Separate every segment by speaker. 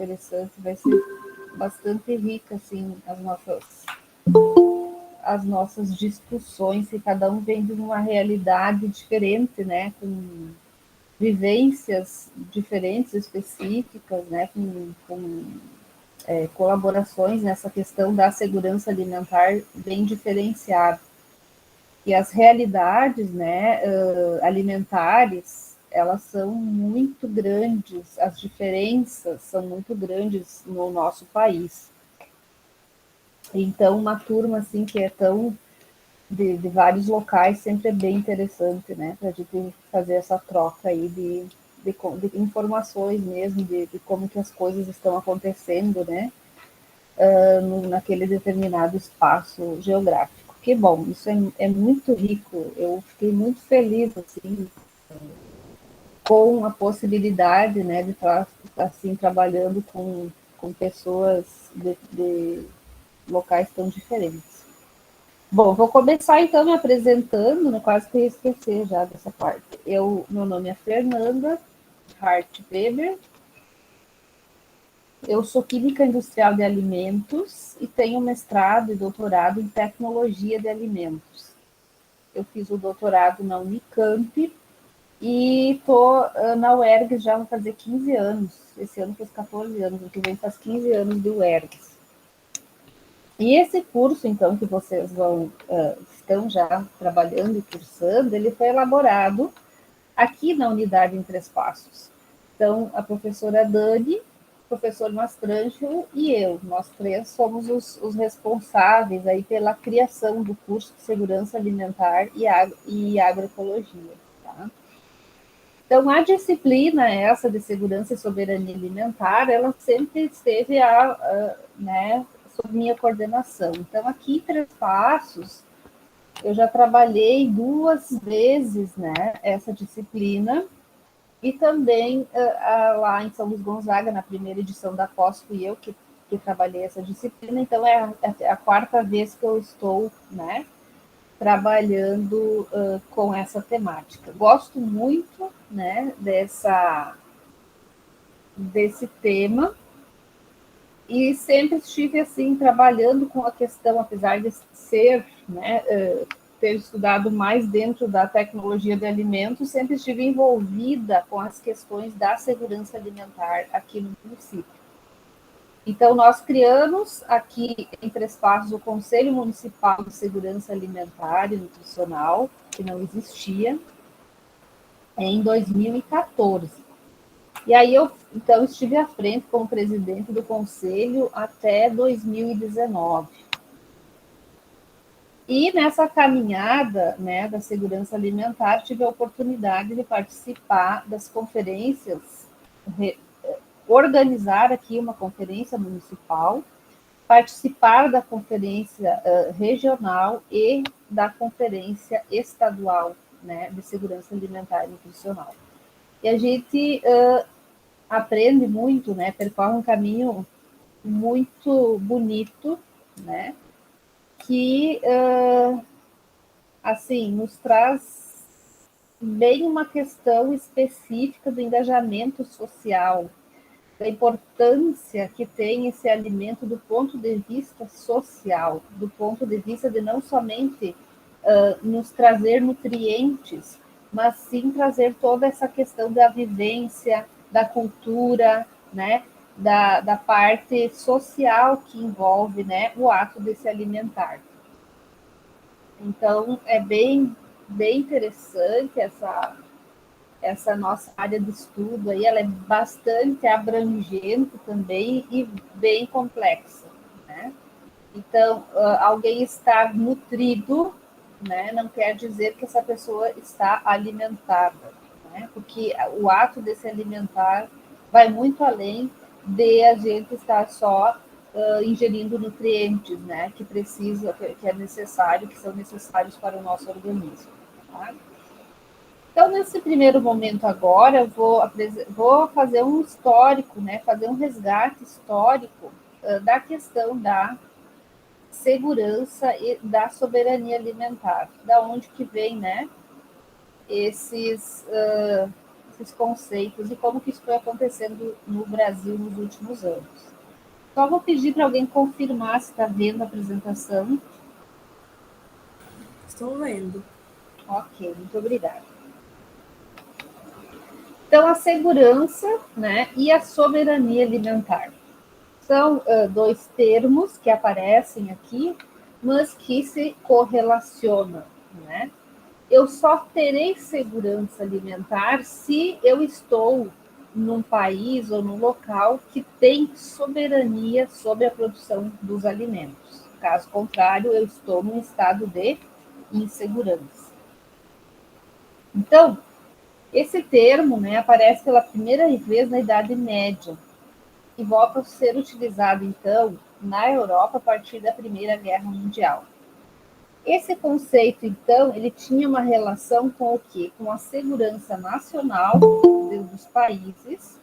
Speaker 1: interessante, vai ser bastante rica, assim, as nossas discussões, e cada um vem de uma realidade diferente, né, com vivências diferentes, específicas, né, com colaborações nessa questão da segurança alimentar bem diferenciada. E as realidades, né, alimentares, elas são muito grandes, as diferenças são muito grandes no nosso país. Então, uma turma assim que é tão de vários locais sempre é bem interessante, né, para a gente fazer essa troca aí de informações mesmo, de como que as coisas estão acontecendo, né, naquele determinado espaço geográfico. Que bom, isso é muito rico. Eu fiquei muito feliz assim com a possibilidade, né, de estar assim trabalhando com pessoas de locais tão diferentes. Bom, vou começar então me apresentando, né, quase que eu ia esquecer já dessa parte. Meu nome é Fernanda Hart Weber. Eu sou química industrial de alimentos e tenho mestrado e doutorado em tecnologia de alimentos. Eu fiz o doutorado na Unicamp e estou na UERGS já vou fazer 15 anos. Esse ano faz 14 anos, o que vem faz 15 anos de UERGS. E esse curso, então, que vocês estão já trabalhando e cursando, ele foi elaborado aqui na unidade em Três Passos. Então, a professora Dani, o professor Mastrancho e eu, nós três somos os responsáveis aí pela criação do curso de Segurança Alimentar e Agroecologia. Tá? Então, a disciplina essa de Segurança e Soberania Alimentar, ela sempre esteve né, sob minha coordenação. Então, aqui em Três Passos, eu já trabalhei 2 vezes, né, essa disciplina, e também lá em São Luís Gonzaga, na primeira edição da pós, fui eu que trabalhei essa disciplina, então é a 4ª vez que eu estou, né, trabalhando com essa temática. Gosto muito, né, desse tema, e sempre estive assim trabalhando com a questão, apesar de ser, né, ter estudado mais dentro da tecnologia de alimentos, sempre estive envolvida com as questões da segurança alimentar aqui no município. Então, nós criamos aqui em Três Passos o Conselho Municipal de Segurança Alimentar e Nutricional, que não existia, em 2014. E aí eu, então, estive à frente como presidente do conselho até 2019. E nessa caminhada, né, da segurança alimentar, tive a oportunidade de participar das conferências, organizar aqui uma conferência municipal, participar da conferência regional e da conferência estadual, né, de segurança alimentar e nutricional. E a gente aprende muito, né, percorre um caminho muito bonito, né, que assim nos traz bem uma questão específica do engajamento social, da importância que tem esse alimento do ponto de vista social, do ponto de vista de não somente nos trazer nutrientes, mas sim trazer toda essa questão da vivência, da cultura, né, da parte social que envolve, né, o ato de se alimentar. Então, é bem interessante essa nossa área de estudo aí, ela é bastante abrangente também e bem complexa, né? Então, alguém estar nutrido, né, não quer dizer que essa pessoa está alimentada, né? Porque o ato de se alimentar vai muito além de a gente estar só ingerindo nutrientes, né, que precisa, que é necessário, que são necessários para o nosso organismo. Tá? Então, nesse primeiro momento agora, eu vou fazer um histórico, né, fazer um resgate histórico da questão da segurança e da soberania alimentar, da onde que vem, né, esses conceitos e como que isso foi acontecendo no Brasil nos últimos anos. Só vou pedir para alguém confirmar se está vendo a apresentação.
Speaker 2: Estou vendo.
Speaker 1: Ok, muito obrigada. Então, a segurança, né, e a soberania alimentar são dois termos que aparecem aqui, mas que se correlacionam, né? Eu só terei segurança alimentar se eu estou num país ou num local que tem soberania sobre a produção dos alimentos. Caso contrário, eu estou num estado de insegurança. Então, esse termo, né, aparece pela primeira vez na Idade Média e volta a ser utilizado, então, na Europa a partir da Primeira Guerra Mundial. Esse conceito, então, ele tinha uma relação com o quê? Com a segurança nacional dos países.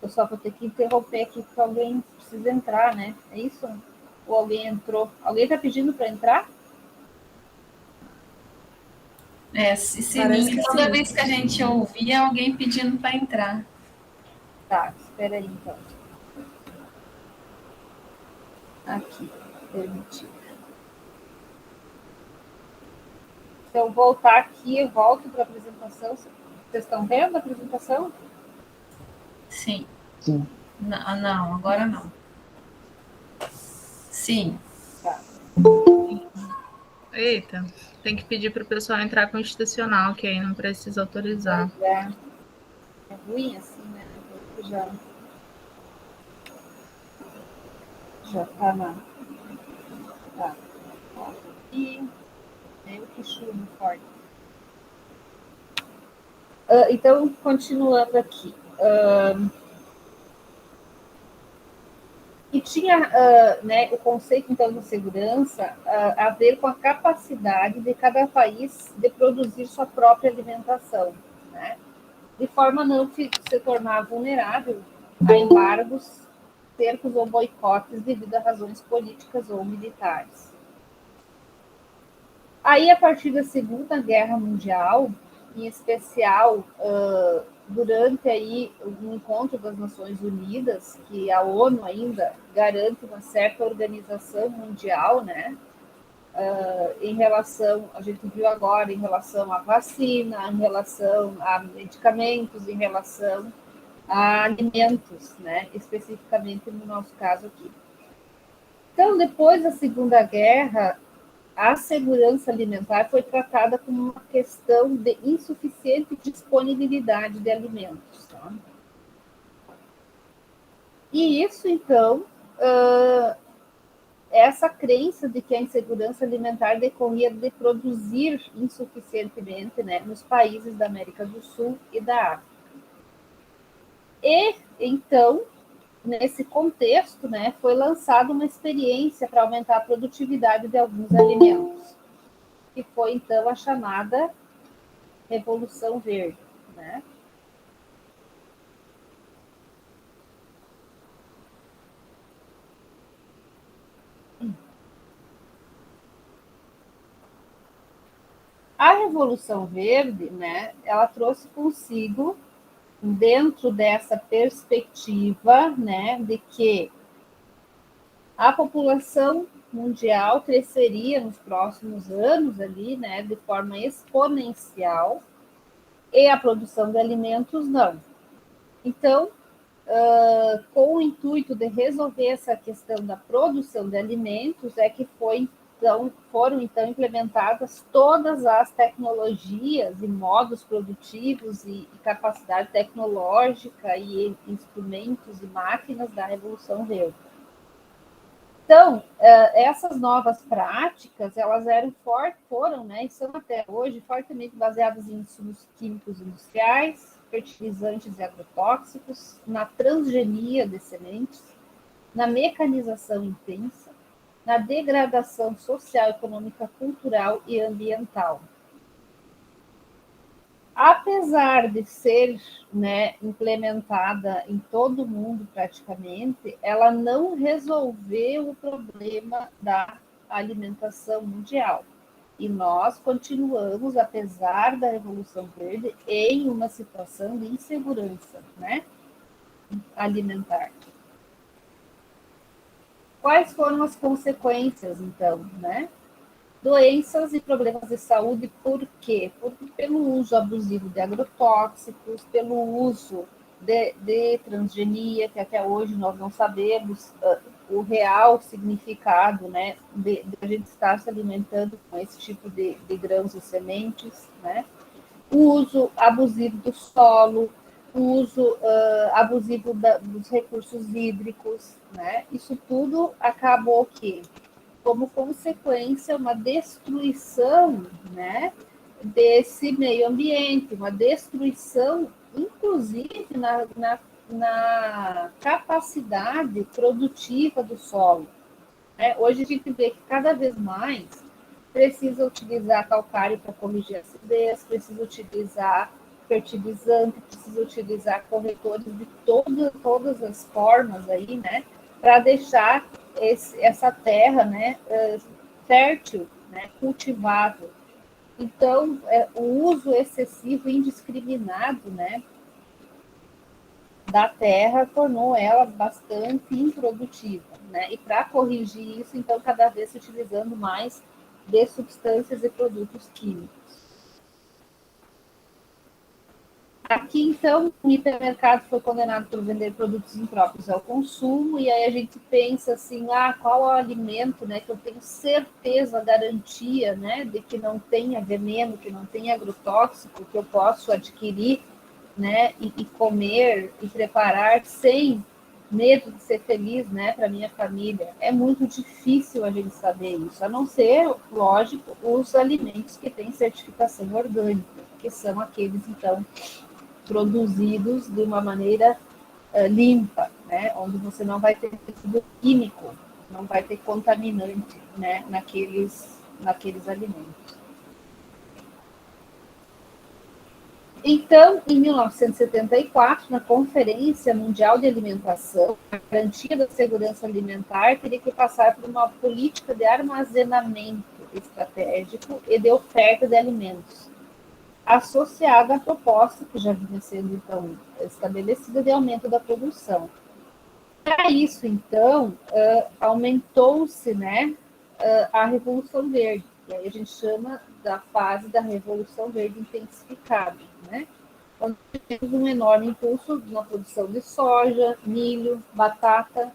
Speaker 1: Eu só vou ter que interromper aqui porque alguém precisa entrar, né? É isso? Ou alguém entrou? Alguém está pedindo para entrar?
Speaker 3: Esse sininho, toda vez que a gente ouvia alguém pedindo para entrar.
Speaker 1: Tá, espera aí então. Aqui, permitir. Se eu voltar aqui, eu volto para a apresentação. Vocês estão vendo a apresentação?
Speaker 3: Sim.
Speaker 4: Sim.
Speaker 3: Não, agora não. Sim.
Speaker 1: Tá.
Speaker 5: Eita, tem que pedir para o pessoal entrar com institucional, que aí não precisa autorizar.
Speaker 1: É ruim assim, né? Já tá na. Tá. E meio que chuva forte. Então, continuando aqui. E tinha né, o conceito, então, de segurança a ver com a capacidade de cada país de produzir sua própria alimentação, né? De forma a não se tornar vulnerável a embargos, cercos ou boicotes devido a razões políticas ou militares. Aí, a partir da Segunda Guerra Mundial, em especial durante aí o encontro das Nações Unidas, que a ONU ainda garante uma certa organização mundial, né? Em relação, a gente viu agora, em relação à vacina, em relação a medicamentos, em relação a alimentos, né? Especificamente no nosso caso aqui. Então, depois da Segunda Guerra, a segurança alimentar foi tratada como uma questão de insuficiente disponibilidade de alimentos. Tá? E isso, então, essa crença de que a insegurança alimentar decorria de produzir insuficientemente, né, nos países da América do Sul e da África. E, então, nesse contexto, né, foi lançada uma experiência para aumentar a produtividade de alguns alimentos, que foi, então, a chamada Revolução Verde, né? A Revolução Verde, né, ela trouxe consigo, dentro dessa perspectiva, né, de que a população mundial cresceria nos próximos anos ali, né, de forma exponencial, e a produção de alimentos não. Então, com o intuito de resolver essa questão da produção de alimentos, é que foram então implementadas todas as tecnologias e modos produtivos e capacidade tecnológica e instrumentos e máquinas da Revolução Verde. Então, essas novas práticas, elas foram, né, e são até hoje fortemente baseadas em insumos químicos industriais, fertilizantes e agrotóxicos, na transgenia de sementes, na mecanização intensa, na degradação social, econômica, cultural e ambiental. Apesar de ser, né, implementada em todo o mundo praticamente, ela não resolveu o problema da alimentação mundial. E nós continuamos, apesar da Revolução Verde, em uma situação de insegurança, né, alimentar. Quais foram as consequências, então, né? Doenças e problemas de saúde, por quê? Porque pelo uso abusivo de agrotóxicos, pelo uso de transgenia, que até hoje nós não sabemos o real significado, né, de a gente estar se alimentando com esse tipo de grãos e sementes, né? O uso abusivo do solo, o uso abusivo dos recursos hídricos, né? Isso tudo acabou que, como consequência, uma destruição, né, desse meio ambiente, uma destruição, inclusive, na capacidade produtiva do solo. Né? Hoje a gente vê que cada vez mais precisa utilizar calcário para corrigir a acidez, precisa utilizar fertilizante, precisa utilizar corretores de todas as formas aí, né, para deixar essa terra, né, fértil, né, cultivável. Então, o uso excessivo, indiscriminado, né, da terra tornou ela bastante improdutiva, né? E para corrigir isso, então, cada vez se utilizando mais de substâncias e produtos químicos. Aqui, então, o hipermercado foi condenado por vender produtos impróprios ao consumo, e aí a gente pensa assim, qual é o alimento, né, que eu tenho certeza, garantia, né, de que não tenha veneno, que não tenha agrotóxico, que eu posso adquirir, né, e comer e preparar sem medo de ser feliz, né, para minha família. É muito difícil a gente saber isso, a não ser, lógico, os alimentos que têm certificação orgânica, que são aqueles, então, produzidos de uma maneira limpa, né, onde você não vai ter resíduo químico, não vai ter contaminante, né, naqueles alimentos. Então, em 1974, na Conferência Mundial de Alimentação, a garantia da segurança alimentar teria que passar por uma política de armazenamento estratégico e de oferta de alimentos, associada à proposta que já vinha sendo, então, estabelecida de aumento da produção. Para isso, então, aumentou-se, né, a Revolução Verde, e aí a gente chama da fase da Revolução Verde intensificada, né? Onde temos um enorme impulso na produção de soja, milho, batata,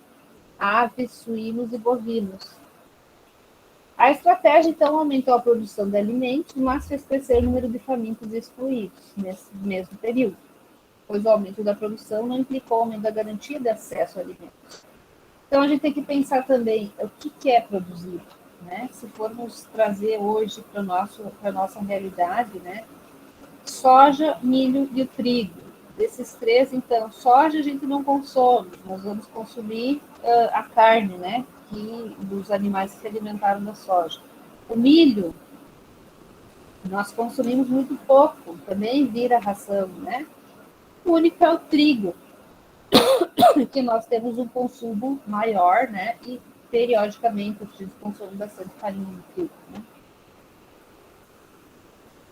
Speaker 1: aves, suínos e bovinos. A estratégia, então, aumentou a produção de alimentos, mas fez crescer o número de famintos e excluídos nesse mesmo período, pois o aumento da produção não implicou o aumento da garantia de acesso a alimentos. Então, a gente tem que pensar também o que é produzido, né? Se formos trazer hoje para a nossa realidade, né? Soja, milho e o trigo. Desses três, então, soja a gente não consome, nós vamos consumir a carne, né? Dos animais que se alimentaram da soja. O milho, nós consumimos muito pouco, também vira ração, né? O único é o trigo, que nós temos um consumo maior, né? E periodicamente a gente consome bastante farinha de trigo, né?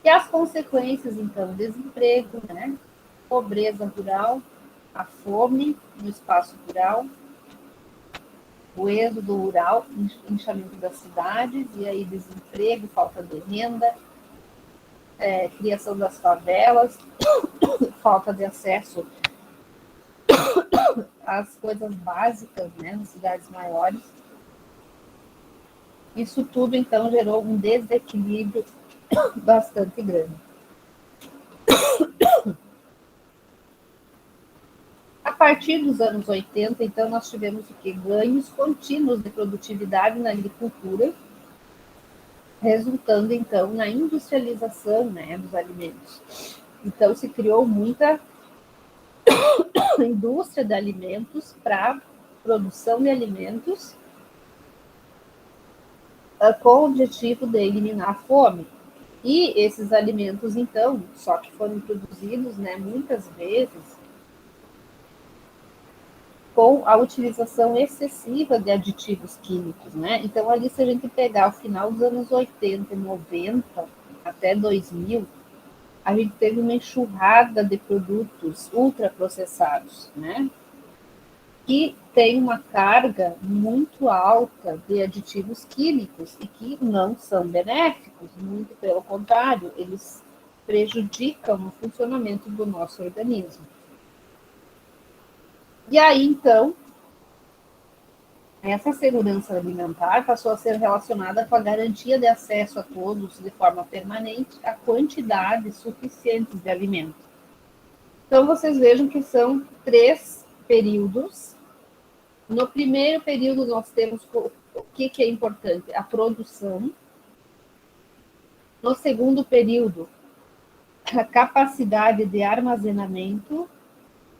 Speaker 1: E as consequências, então, desemprego, né? Pobreza rural, a fome no espaço rural, o êxodo rural, inchamento das cidades, e aí desemprego, falta de renda, criação das favelas, falta de acesso às coisas básicas, né, nas cidades maiores. Isso tudo, então, gerou um desequilíbrio bastante grande. A partir dos anos 80, então, nós tivemos o quê? Ganhos contínuos de produtividade na agricultura, resultando, então, na industrialização, né, dos alimentos. Então, se criou muita indústria de alimentos para produção de alimentos com o objetivo de eliminar a fome. E esses alimentos, então, só que foram produzidos, né, muitas vezes com a utilização excessiva de aditivos químicos, né? Então, ali, se a gente pegar o final dos anos 80 e 90, até 2000, a gente teve uma enxurrada de produtos ultraprocessados, né? Que tem uma carga muito alta de aditivos químicos e que não são benéficos, muito pelo contrário, eles prejudicam o funcionamento do nosso organismo. E aí, então, essa segurança alimentar passou a ser relacionada com a garantia de acesso a todos, de forma permanente, a quantidades suficientes de alimento. Então, vocês vejam que são 3 períodos. No primeiro período, nós temos o que é importante? A produção. No segundo período, a capacidade de armazenamento.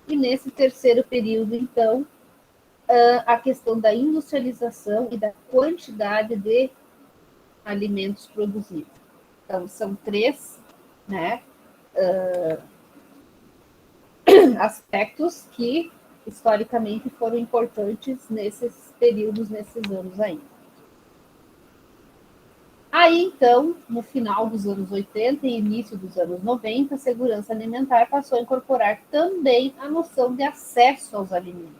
Speaker 1: E nesse terceiro período, então, a questão da industrialização e da quantidade de alimentos produzidos. Então, são 3, né, aspectos que, historicamente, foram importantes nesses períodos, nesses anos aí. Aí, então, no final dos anos 80 e início dos anos 90, a segurança alimentar passou a incorporar também a noção de acesso aos alimentos.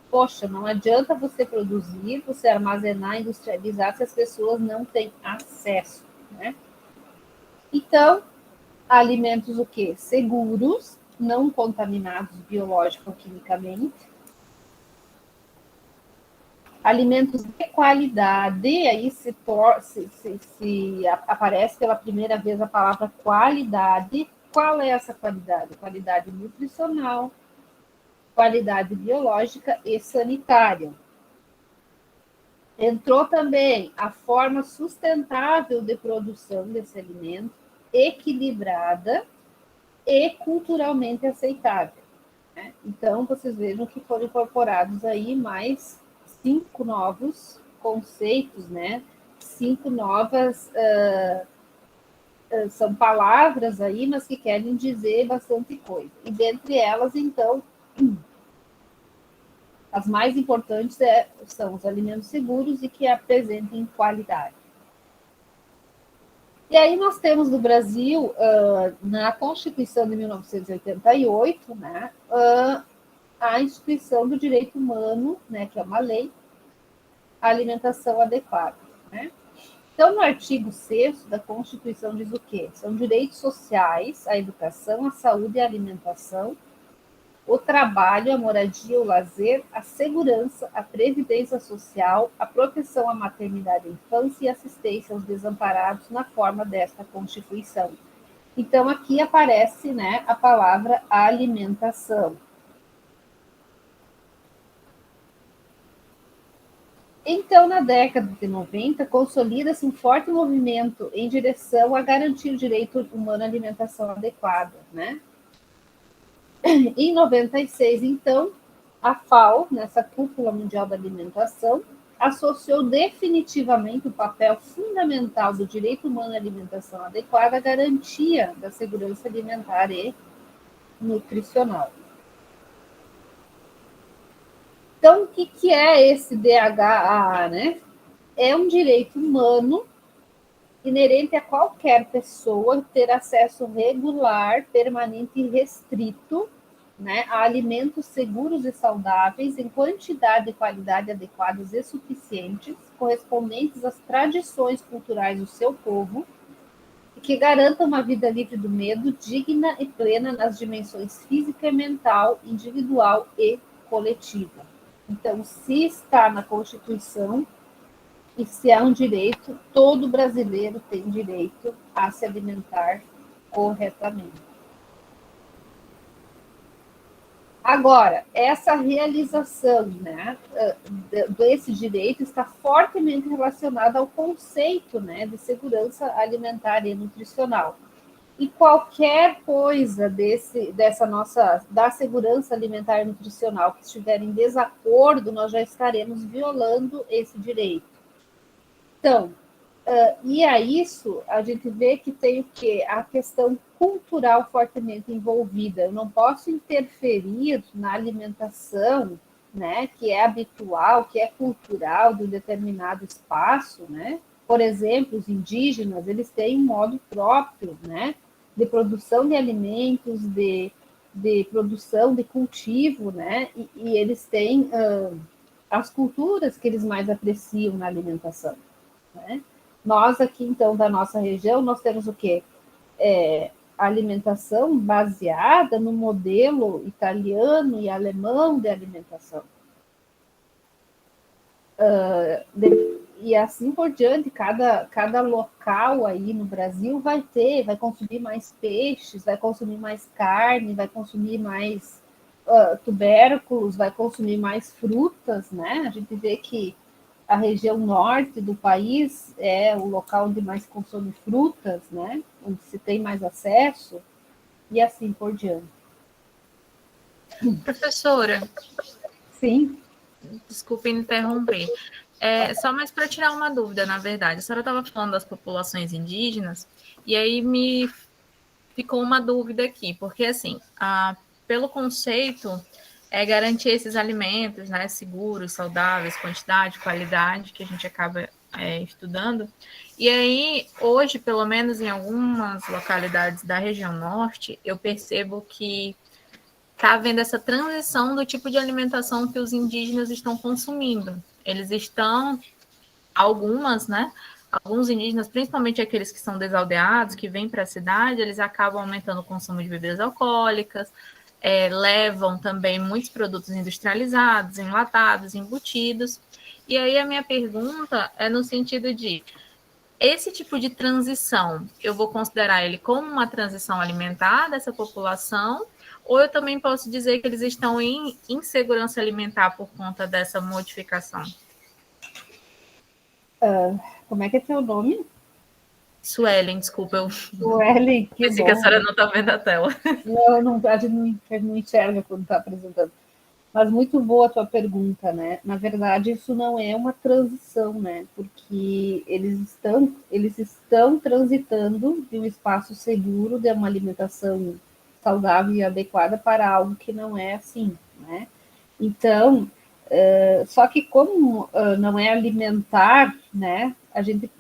Speaker 1: Poxa, não adianta você produzir, você armazenar, industrializar se as pessoas não têm acesso, né? Então, alimentos o quê? Seguros, não contaminados biológico ou quimicamente. Alimentos de qualidade, aí se aparece pela primeira vez a palavra qualidade. Qual é essa qualidade? Qualidade nutricional, qualidade biológica e sanitária. Entrou também a forma sustentável de produção desse alimento, equilibrada e culturalmente aceitável, né? Então, vocês vejam que foram incorporados aí mais 5 novos conceitos, né? 5 novas... são palavras aí, mas que querem dizer bastante coisa. E dentre elas, então... As mais importantes são os alimentos seguros e que apresentem qualidade. E aí nós temos no Brasil, na Constituição de 1988, né, a instituição do direito humano, né, que é uma lei, a alimentação adequada, né? Então, no artigo 6º da Constituição diz o quê? São direitos sociais, a educação, a saúde e a alimentação, o trabalho, a moradia, o lazer, a segurança, a previdência social, a proteção à maternidade e à infância e assistência aos desamparados na forma desta Constituição. Então, aqui aparece, né, a palavra alimentação. Então, na década de 90, consolida-se um forte movimento em direção a garantir o direito humano à alimentação adequada, né? Em 96, então, a FAO, nessa Cúpula Mundial da Alimentação, associou definitivamente o papel fundamental do direito humano à alimentação adequada à garantia da segurança alimentar e nutricional. Então, o que é esse DHA, né? É um direito humano inerente a qualquer pessoa ter acesso regular, permanente e restrito, né, a alimentos seguros e saudáveis em quantidade e qualidade adequadas e suficientes, correspondentes às tradições culturais do seu povo, e que garantam uma vida livre do medo, digna e plena nas dimensões física e mental, individual e coletiva. Então, se está na Constituição, e se há um direito, todo brasileiro tem direito a se alimentar corretamente. Agora, essa realização, né, desse direito está fortemente relacionada ao conceito, né, de segurança alimentar e nutricional. E qualquer coisa da segurança alimentar e nutricional que estiver em desacordo, nós já estaremos violando esse direito. Então, e a isso, a gente vê que tem o quê? A questão cultural fortemente envolvida. Eu não posso interferir na alimentação né, que é habitual, que é cultural de um determinado espaço, né? Por exemplo, os indígenas, eles têm um modo próprio, né, de produção de alimentos, de produção, de cultivo, né? E eles têm as culturas que eles mais apreciam na alimentação, né? Nós aqui, então, da nossa região, nós temos o quê? A alimentação baseada no modelo italiano e alemão de alimentação. E assim por diante, cada local aí no Brasil vai consumir mais peixes, vai consumir mais carne, vai consumir mais tubérculos, vai consumir mais frutas, né? A gente vê que a região norte do país é o local onde mais consome frutas, né? Onde se tem mais acesso, e assim por diante.
Speaker 5: Professora,
Speaker 1: Sim.
Speaker 5: desculpe interromper. Só mais para tirar uma dúvida, na verdade. A senhora estava falando das populações indígenas, e aí me ficou uma dúvida aqui, porque assim, pelo conceito, é garantir esses alimentos, né, seguros, saudáveis, quantidade, qualidade, que a gente acaba estudando. E aí, hoje, pelo menos em algumas localidades da região norte, eu percebo que está havendo essa transição do tipo de alimentação que os indígenas estão consumindo. Eles estão, algumas, né? Alguns indígenas, principalmente aqueles que são desaldeados, que vêm para a cidade, eles acabam aumentando o consumo de bebidas alcoólicas, levam também muitos produtos industrializados, enlatados, embutidos. E aí a minha pergunta é no sentido de esse tipo de transição, eu vou considerar ele como uma transição alimentar dessa população, ou eu também posso dizer que eles estão em insegurança alimentar por conta dessa modificação?
Speaker 1: Como é que é teu nome?
Speaker 5: Suelen, desculpa, eu
Speaker 1: Suelen, que
Speaker 5: pensei que a
Speaker 1: bom.
Speaker 5: senhora não está vendo a tela.
Speaker 1: Não, a gente não enxerga quando está apresentando. Mas muito boa a tua pergunta, né? Na verdade, isso não é uma transição, né? Porque eles estão transitando de um espaço seguro, de uma alimentação saudável e adequada para algo que não é assim, né? Então, só que como não é alimentar, né? A gente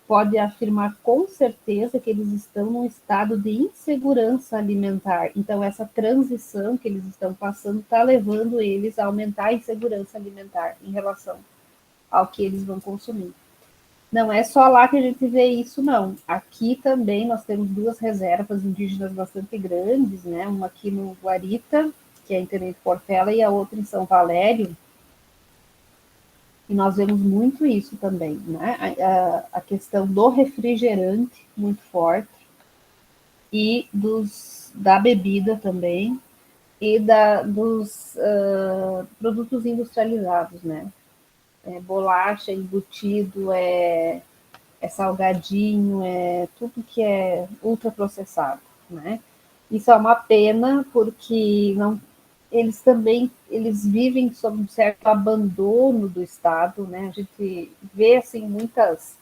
Speaker 1: pode afirmar com certeza que eles estão num estado de insegurança alimentar. Então, essa transição que eles estão passando está levando eles a aumentar a insegurança alimentar em relação ao que eles vão consumir. Não é só lá que a gente vê isso, não. Aqui também nós temos 2 reservas indígenas bastante grandes, né? Uma aqui no Guarita, que é em Tenente Portela, e a outra em São Valério, e nós vemos muito isso também, né? A questão do refrigerante muito forte e da bebida também e dos produtos industrializados, né? Bolacha, embutido, salgadinho, tudo que é ultraprocessado, né? Isso é uma pena porque eles vivem sob um certo abandono do Estado, né? A gente vê assim muitas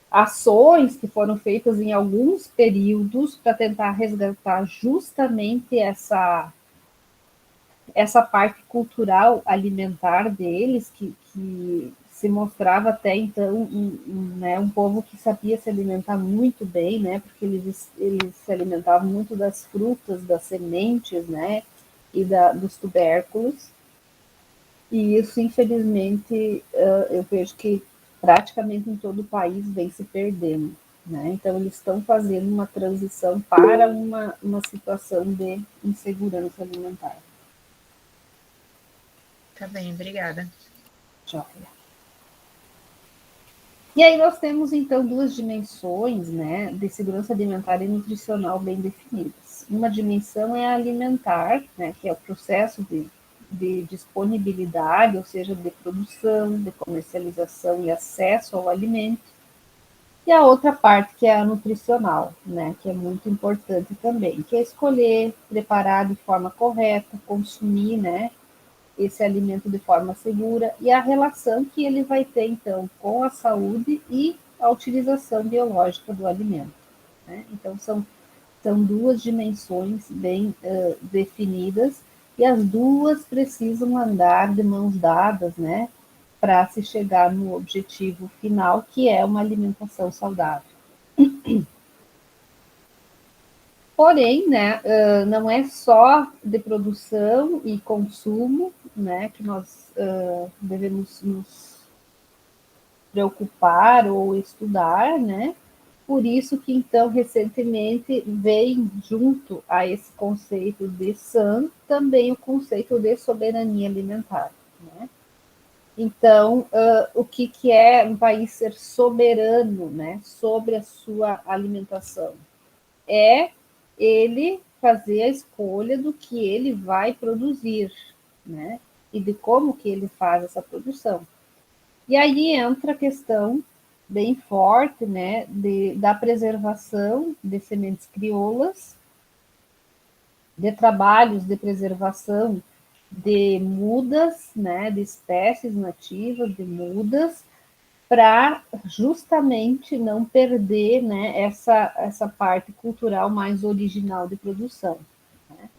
Speaker 1: ações que foram feitas em alguns períodos para tentar resgatar justamente essa parte cultural alimentar deles que se mostrava até então né, um povo que sabia se alimentar muito bem, né? Porque eles se alimentavam muito das frutas, das sementes, né? E dos tubérculos, e isso, infelizmente, eu vejo que praticamente em todo o país vem se perdendo, né? Então, eles estão fazendo uma transição para uma situação de insegurança alimentar.
Speaker 5: Tá bem, obrigada.
Speaker 1: Joia. E aí nós temos, então, 2 dimensões, né, de segurança alimentar e nutricional bem definidas. Uma dimensão é a alimentar, né, que é o processo de disponibilidade, ou seja, de produção, de comercialização e acesso ao alimento. E a outra parte, que é a nutricional, né, que é muito importante também, que é escolher, preparar de forma correta, consumir, né, esse alimento de forma segura e a relação que ele vai ter, então, com a saúde e a utilização biológica do alimento, né? Então, são 2 dimensões bem definidas, e as duas precisam andar de mãos dadas, né, para se chegar no objetivo final, que é uma alimentação saudável. Porém, né, não é só de produção e consumo, né, que nós devemos nos preocupar ou estudar, né? Por isso que, então, recentemente vem junto a esse conceito de SAM também o conceito de soberania alimentar, né? Então, o que é um país ser soberano, né, sobre a sua alimentação? É ele fazer a escolha do que ele vai produzir, né, e de como que ele faz essa produção. E aí entra a questão bem forte, né, da preservação de sementes crioulas, de trabalhos de preservação de mudas, né, de espécies nativas, de mudas, para justamente não perder, né, essa parte cultural mais original de produção. Né?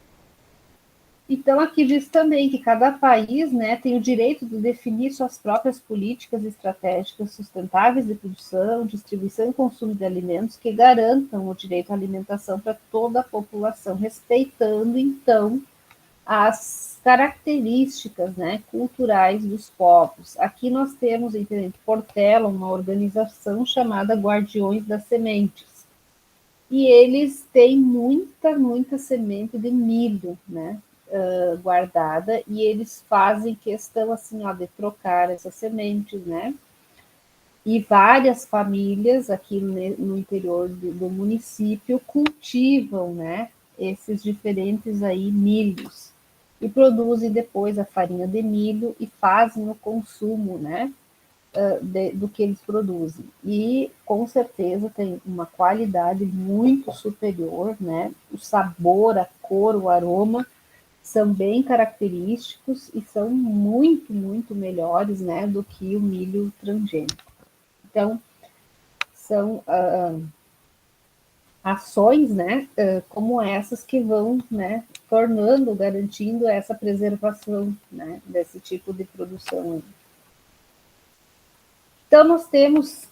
Speaker 1: Então, aqui diz também que cada país, né, tem o direito de definir suas próprias políticas estratégicas sustentáveis de produção, distribuição e consumo de alimentos que garantam o direito à alimentação para toda a população, respeitando, então, as características, né, culturais dos povos. Aqui nós temos em Tenente Portela uma organização chamada Guardiões das Sementes. E eles têm muita semente de milho, né, guardada, e eles fazem questão assim, ó, de trocar essas sementes, né? E várias famílias aqui no interior do município cultivam, né, esses diferentes aí milhos e produzem depois a farinha de milho e fazem o consumo, né, do que eles produzem. E com certeza tem uma qualidade muito superior, né? O sabor, a cor, o aroma são bem característicos e são muito melhores, né, do que o milho transgênico. Então, são ações, né, como essas que vão, né, tornando, garantindo essa preservação, né, desse tipo de produção. Então, nós temos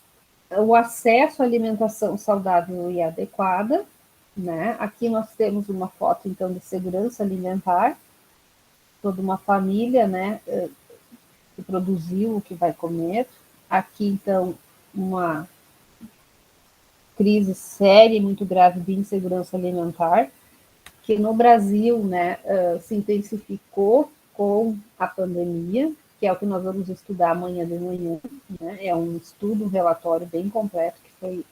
Speaker 1: o acesso à alimentação saudável e adequada, né? Aqui nós temos uma foto, então, de segurança alimentar, toda uma família, né, que produziu o que vai comer. Aqui, então, uma crise séria e muito grave de insegurança alimentar, que no Brasil, né, se intensificou com a pandemia, que é o que nós vamos estudar amanhã de manhã, né? É um estudo, um relatório bem completo que foi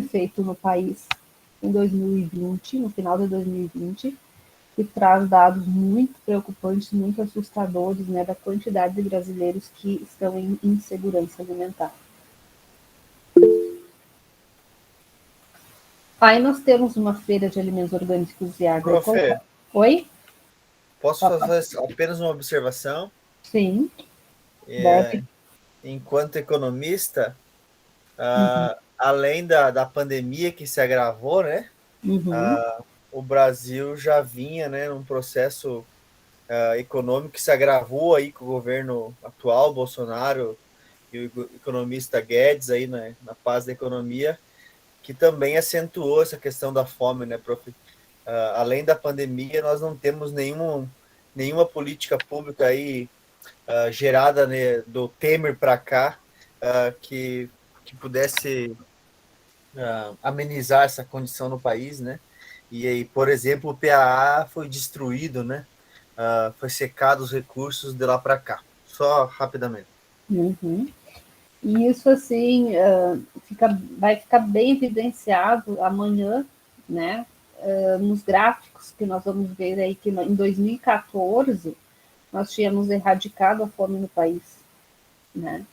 Speaker 1: feito no país em 2020, no final de 2020, que traz dados muito preocupantes, muito assustadores, né, da quantidade de brasileiros que estão em insegurança alimentar. Aí nós temos uma feira de alimentos orgânicos e agroecológicos. Oi?
Speaker 2: Posso fazer apenas uma observação?
Speaker 1: Sim.
Speaker 2: Enquanto economista, além da pandemia que se agravou, né? O Brasil já vinha, né, num processo econômico que se agravou aí com o governo atual, Bolsonaro, e o economista Guedes aí, né, na paz da economia, que também acentuou essa questão da fome, né, prof? Além da pandemia, nós não temos nenhuma política pública aí gerada, né, do Temer para cá, que pudesse amenizar essa condição no país, né? E aí, por exemplo, o PAA foi destruído, né? Foi secado os recursos de lá para cá. Só rapidamente.
Speaker 1: E isso, assim, vai ficar bem evidenciado amanhã, né, nos gráficos que nós vamos ver aí, que em 2014 nós tínhamos erradicado a fome no país, né,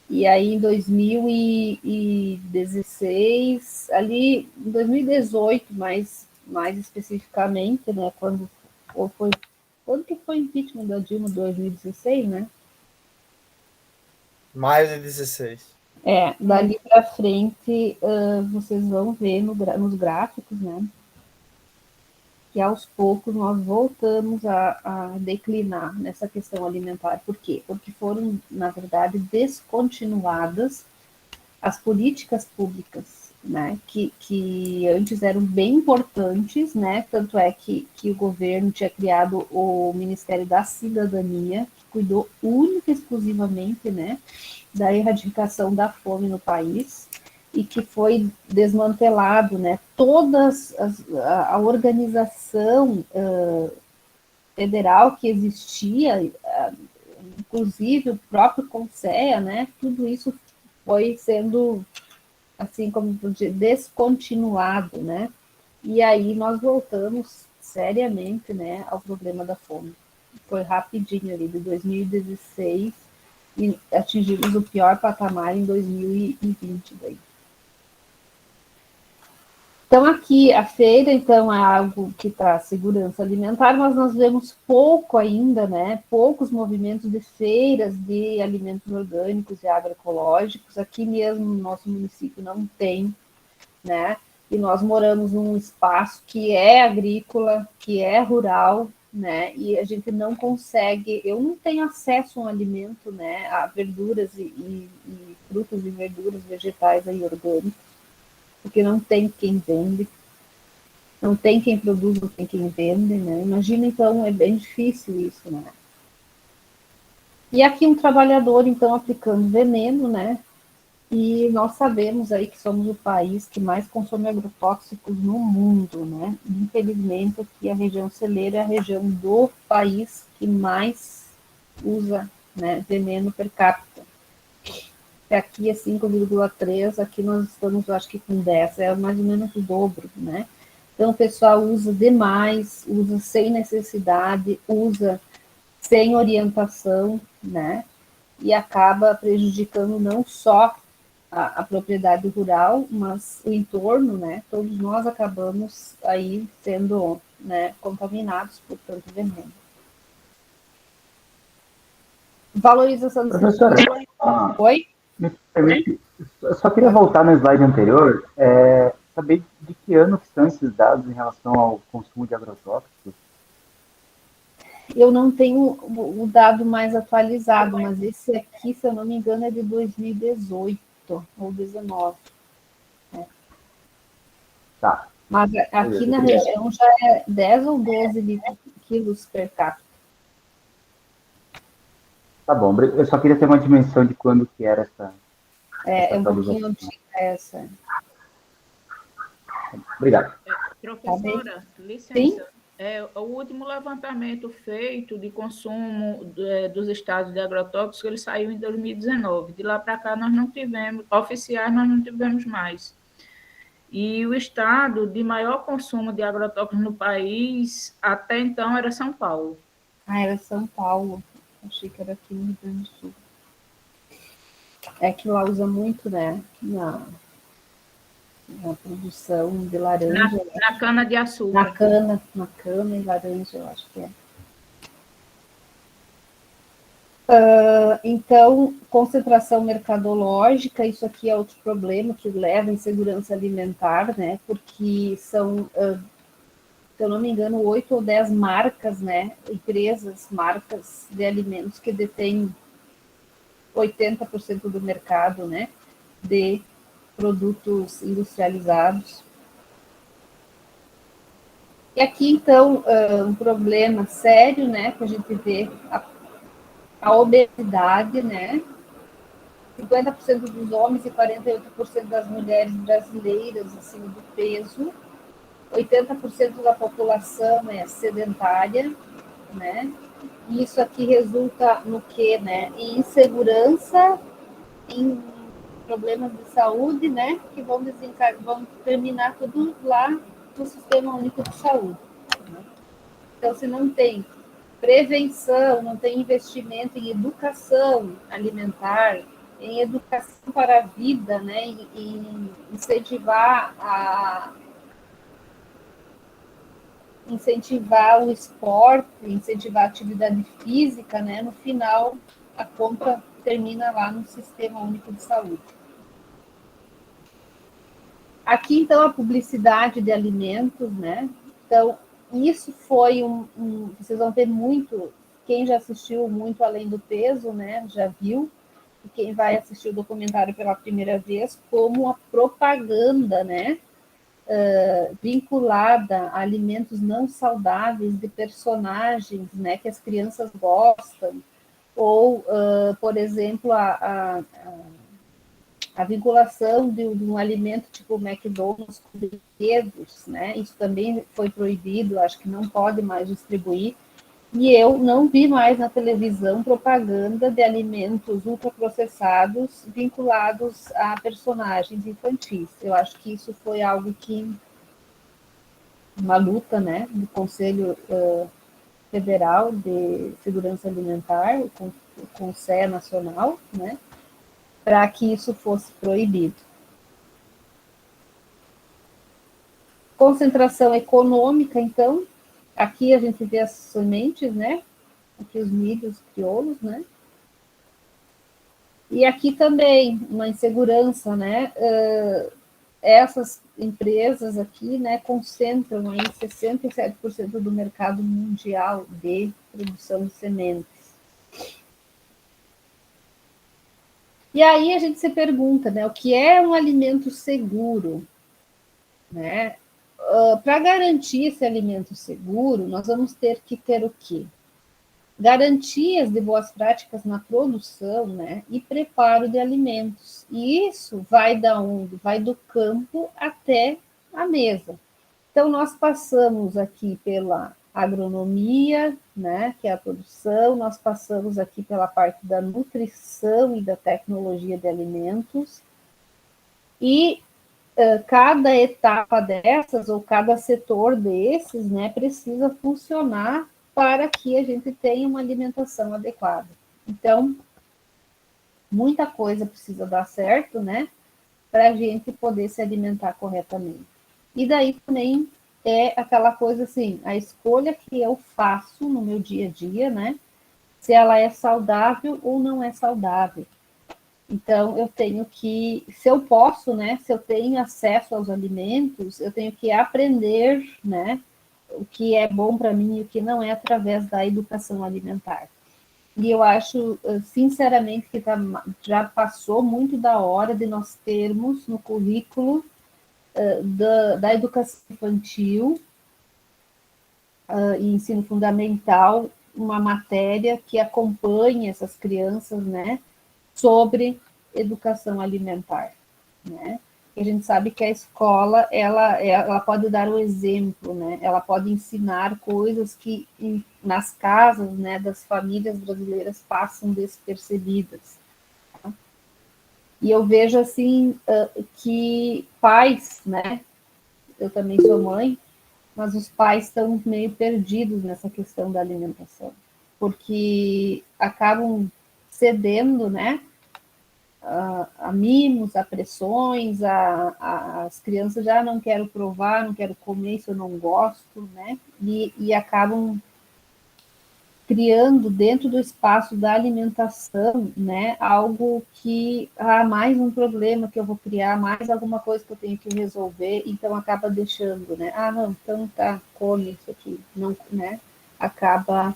Speaker 1: e aí em 2016, ali em 2018, mais especificamente, né, quando que foi o impeachment da Dilma, 2016, né?
Speaker 2: Mais de 16.
Speaker 1: Dali para frente, vocês vão ver nos gráficos, né? que aos poucos nós voltamos a declinar nessa questão alimentar. Por quê? Porque foram, na verdade, descontinuadas as políticas públicas, né, que antes eram bem importantes, né, tanto é que o governo tinha criado o Ministério da Cidadania, que cuidou única e exclusivamente, né, da erradicação da fome no país, e que foi desmantelado, né, a organização federal que existia, inclusive o próprio CONSEA, né, tudo isso foi sendo, assim como descontinuado, né, e aí nós voltamos seriamente, né, ao problema da fome. Foi rapidinho ali, de 2016, e atingimos o pior patamar em 2020 daí. Então, aqui, a feira, então, é algo que traz segurança alimentar, mas nós vemos pouco ainda, né, poucos movimentos de feiras de alimentos orgânicos e agroecológicos. Aqui mesmo no nosso município não tem, né, e nós moramos num espaço que é agrícola, que é rural, né, e a gente não consegue, eu não tenho acesso a um alimento, né, a verduras e frutas e verduras vegetais aí orgânicos, porque não tem quem vende, não tem quem produz, não tem quem vende, né? Imagina, então, é bem difícil isso, né? E aqui um trabalhador, então, aplicando veneno, né? E nós sabemos aí que somos o país que mais consome agrotóxicos no mundo, né? Infelizmente, aqui a região celeira é a região do país que mais usa, né, veneno per capita. Aqui é 5,3, aqui nós estamos, acho que com 10, é mais ou menos o dobro, né? Então, o pessoal usa demais, usa sem necessidade, usa sem orientação, né? E acaba prejudicando não só a propriedade rural, mas o entorno, né? Todos nós acabamos aí sendo, né, contaminados por tanto veneno. Valorização do
Speaker 4: Professora,
Speaker 1: Oi?
Speaker 4: eu só queria voltar no slide anterior, saber de que ano que são esses dados em relação ao consumo de agrotóxicos.
Speaker 1: Eu não tenho o dado mais atualizado, mas esse aqui, se eu não me engano, é de 2018 ou 2019. Né?
Speaker 4: Tá.
Speaker 1: Mas aqui na região já é 10 ou 12 quilos per capita.
Speaker 4: Tá bom, eu só queria ter uma dimensão de quando que era essa
Speaker 1: Um pouquinho antiga essa.
Speaker 4: Obrigado.
Speaker 6: Professora, licença. O último levantamento feito de consumo dos estados de agrotóxicos, ele saiu em 2019. De lá para cá, nós não tivemos, oficiais, nós não tivemos mais. E o estado de maior consumo de agrotóxicos no país, até então, era São Paulo.
Speaker 1: Era São Paulo. Achei que era aqui no Rio Grande do Sul. É que lá usa muito, né, na produção de laranja.
Speaker 6: Na cana-de-açúcar.
Speaker 1: Na cana e laranja, eu acho que é. Então, concentração mercadológica, isso aqui é outro problema que leva à insegurança alimentar, né, porque são, se eu não me engano, 8 ou 10 marcas, né, marcas de alimentos que detêm 80% do mercado, né, de produtos industrializados. E aqui, então, um problema sério, né, que a gente vê a obesidade, né, 50% dos homens e 48% das mulheres brasileiras acima do peso, 80% da população é sedentária, né, e isso aqui resulta no quê, né, em insegurança, em problemas de saúde, né, que vão terminar tudo lá no Sistema Único de Saúde. Né? Então, se não tem prevenção, não tem investimento em educação alimentar, em educação para a vida, né, em incentivar o esporte, incentivar a atividade física, né, no final a conta termina lá no Sistema Único de Saúde. Aqui, então, a publicidade de alimentos, né? Então, isso foi vocês vão ver muito, quem já assistiu muito Além do Peso, né, já viu, e quem vai assistir o documentário pela primeira vez, como a propaganda, né, vinculada a alimentos não saudáveis de personagens, né, que as crianças gostam, ou, por exemplo, a vinculação de um alimento tipo McDonald's com brinquedos, né? Isso também foi proibido, acho que não pode mais distribuir. E eu não vi mais na televisão propaganda de alimentos ultraprocessados vinculados a personagens infantis. Eu acho que isso foi algo que uma luta, né, do Conselho Federal de Segurança Alimentar, o Conselho Nacional, né, para que isso fosse proibido. Concentração econômica, então, aqui a gente vê as sementes, né, aqui os milhos crioulos, né, e aqui também uma insegurança, né, essas empresas aqui, né, concentram aí 67% do mercado mundial de produção de sementes. E aí a gente se pergunta, né, o que é um alimento seguro, né? Para garantir esse alimento seguro, nós vamos ter que ter o quê? Garantias de boas práticas na produção, né, e preparo de alimentos. E isso vai da onde? Vai do campo até a mesa. Então, nós passamos aqui pela agronomia, né, que é a produção, nós passamos aqui pela parte da nutrição e da tecnologia de alimentos, e cada etapa dessas, ou cada setor desses, né, precisa funcionar para que a gente tenha uma alimentação adequada. Então, muita coisa precisa dar certo, né, para a gente poder se alimentar corretamente. E daí também é aquela coisa assim, a escolha que eu faço no meu dia a dia, né, se ela é saudável ou não é saudável. Então, eu tenho que, se eu posso, né, se eu tenho acesso aos alimentos, eu tenho que aprender, né, o que é bom para mim e o que não é através da educação alimentar. E eu acho, sinceramente, que já passou muito da hora de nós termos no currículo da educação infantil e ensino fundamental uma matéria que acompanhe essas crianças, né, sobre educação alimentar, né? E a gente sabe que a escola, ela pode dar o exemplo, né? Ela pode ensinar coisas que nas casas, né, das famílias brasileiras passam despercebidas. Tá? E eu vejo, assim, que pais, né? Eu também sou mãe, mas os pais estão meio perdidos nessa questão da alimentação, porque acabam cedendo, né, a mimos, a pressões, as crianças já não quero provar, não quero comer, isso eu não gosto, né? E acabam criando dentro do espaço da alimentação, né, algo que mais um problema que eu vou criar, mais alguma coisa que eu tenho que resolver, então acaba deixando, né? Não, então tá, come isso aqui, não, né? Acaba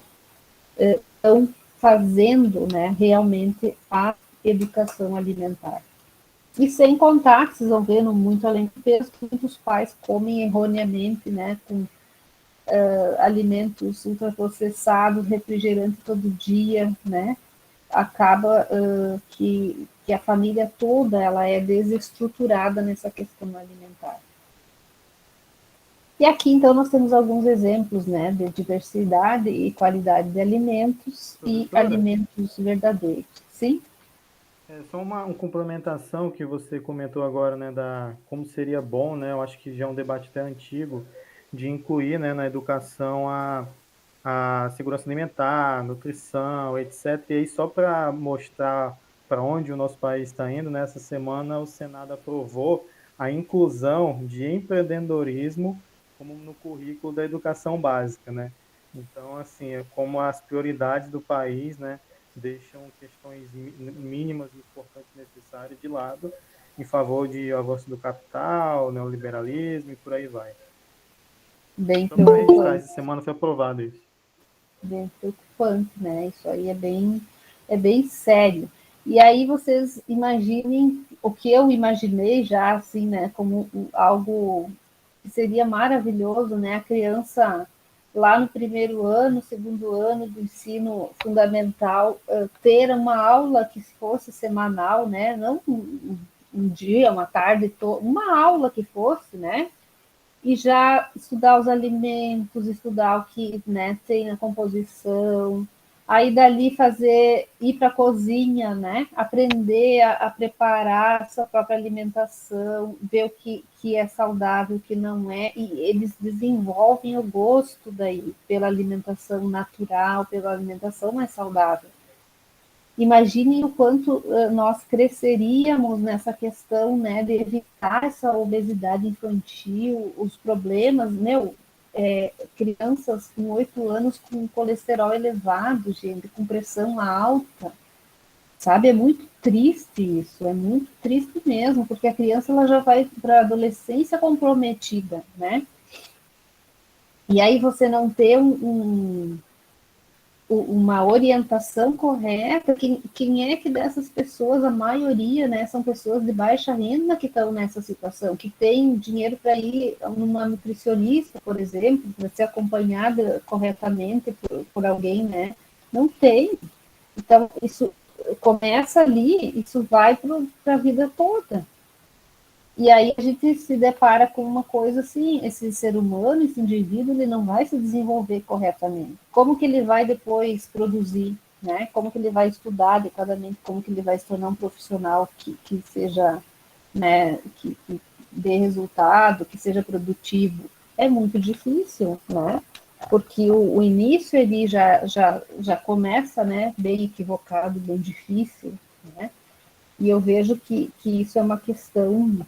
Speaker 1: não fazendo, né, realmente a educação alimentar. E sem contar, que vocês vão ver, muito além do peso, que muitos pais comem erroneamente, né, com alimentos ultraprocessados, refrigerante todo dia, né, acaba que a família toda ela é desestruturada nessa questão alimentar. E aqui, então, nós temos alguns exemplos, né, de diversidade e qualidade de alimentos e alimentos verdadeiros. Sim?
Speaker 7: Só uma complementação que você comentou agora, né, da como seria bom, né, eu acho que já é um debate até antigo, de incluir, né, na educação a segurança alimentar, nutrição, etc. E aí, só para mostrar para onde o nosso país está indo, nessa semana o Senado aprovou a inclusão de empreendedorismo como no currículo da educação básica, né? Então, assim, é como as prioridades do país, né, deixam questões mínimas, importantes e necessárias de lado, em favor de avanço do capital, neoliberalismo e por aí vai.
Speaker 1: Bem
Speaker 7: Só para registrar,
Speaker 1: preocupante.
Speaker 7: essa semana foi aprovado isso.
Speaker 1: Bem preocupante, né? Isso aí é bem sério. E aí vocês imaginem o que eu imaginei já, assim, né? Como algo que seria maravilhoso, né? A criança lá no primeiro ano, segundo ano do ensino fundamental, ter uma aula que fosse semanal, né? Não um dia, uma tarde, uma aula que fosse, né? E já estudar os alimentos, estudar o que, né, tem na composição, aí dali ir para a cozinha, né, aprender a preparar a sua própria alimentação, ver o que é saudável, o que não é, e eles desenvolvem o gosto daí pela alimentação natural, pela alimentação mais saudável. Imaginem o quanto nós cresceríamos nessa questão, né, de evitar essa obesidade infantil, os problemas, crianças com 8 anos com colesterol elevado, gente, com pressão alta, sabe? É muito triste isso, é muito triste mesmo, porque a criança ela já vai para a adolescência comprometida, né? E aí você não ter uma orientação correta, quem é que dessas pessoas, a maioria, né, são pessoas de baixa renda que estão nessa situação, que tem dinheiro para ir numa nutricionista, por exemplo, para ser acompanhada corretamente por alguém, né? Não tem. Então, isso começa ali, isso vai para a vida toda. E aí a gente se depara com uma coisa assim, esse ser humano, esse indivíduo, ele não vai se desenvolver corretamente. Como que ele vai depois produzir, né? Como que ele vai estudar adequadamente, como que ele vai se tornar um profissional que seja, né, que dê resultado, que seja produtivo. É muito difícil, né? Porque o início ele já começa, né, bem equivocado, bem difícil, né? E eu vejo que isso é uma questão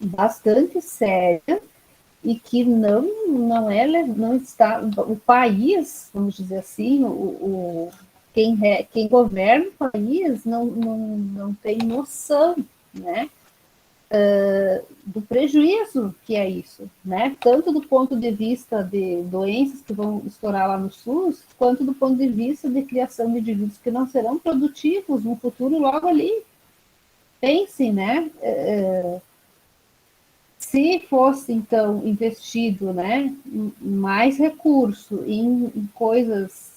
Speaker 1: bastante séria e que não está o país, vamos dizer assim, quem governa o país não tem noção, né, do prejuízo que é isso, né, tanto do ponto de vista de doenças que vão estourar lá no SUS, quanto do ponto de vista de criação de indivíduos que não serão produtivos no futuro logo ali. Pense, né, se fosse, então, investido, né, mais recurso em coisas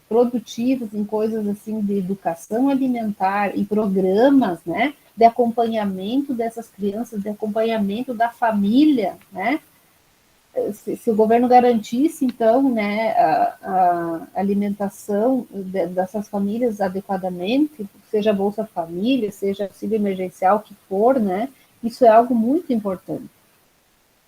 Speaker 1: produtivas, em coisas assim de educação alimentar, em programas, né, de acompanhamento dessas crianças, de acompanhamento da família, né, se o governo garantisse, então, né, a alimentação dessas famílias adequadamente, seja Bolsa Família, seja auxílio emergencial, o que for, né, isso é algo muito importante.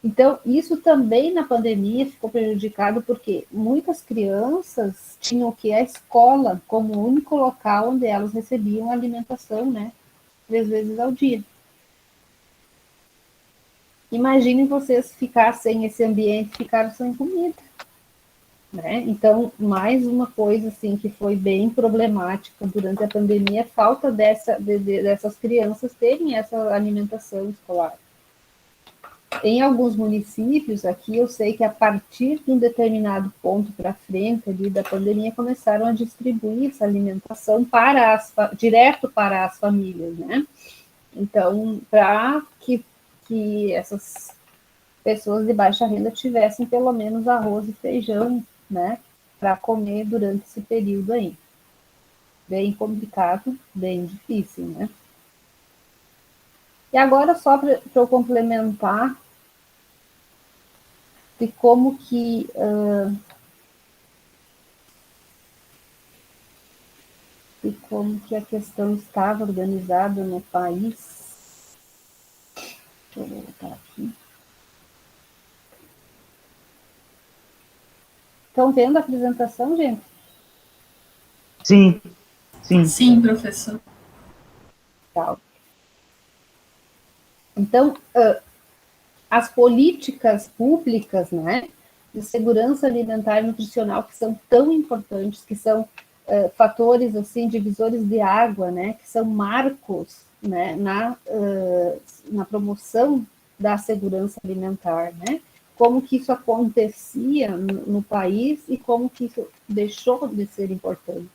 Speaker 1: Então, isso também na pandemia ficou prejudicado porque muitas crianças tinham que a escola como o único local onde elas recebiam alimentação, né, 3 vezes ao dia. Imaginem vocês ficar sem esse ambiente, ficar sem comida, né? Então, mais uma coisa assim que foi bem problemática durante a pandemia, a falta dessas crianças terem essa alimentação escolar. Em alguns municípios aqui, eu sei que a partir de um determinado ponto para frente ali da pandemia, começaram a distribuir essa alimentação direto para as famílias, né? Então, para que essas pessoas de baixa renda tivessem pelo menos arroz e feijão, né, para comer durante esse período aí. Bem complicado, bem difícil, né? E agora, só para eu complementar de como que a questão estava organizada no país. Deixa eu voltar aqui. Estão vendo a apresentação, gente?
Speaker 4: Sim, sim.
Speaker 3: Sim, professor.
Speaker 1: Tá. Então, as políticas públicas, né, de segurança alimentar e nutricional, que são tão importantes, que são fatores, assim, divisores de água, né, que são marcos, né, na promoção da segurança alimentar, né, como que isso acontecia no país e como que isso deixou de ser importante.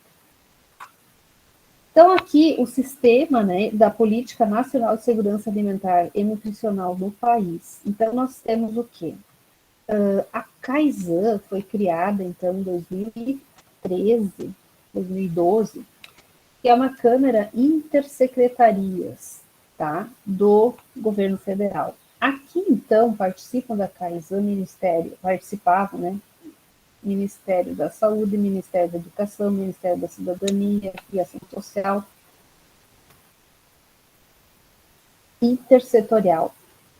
Speaker 1: Então, aqui, o sistema, né, da Política Nacional de Segurança Alimentar e Nutricional no país. Então, nós temos o quê? A CAISAN foi criada, então, em 2013, 2012, que é uma Câmara Intersecretarias, tá, do governo federal. Aqui, então, participam da CAISAN, participavam, né, Ministério da Saúde, Ministério da Educação, Ministério da Cidadania e Ação Social, intersetorial.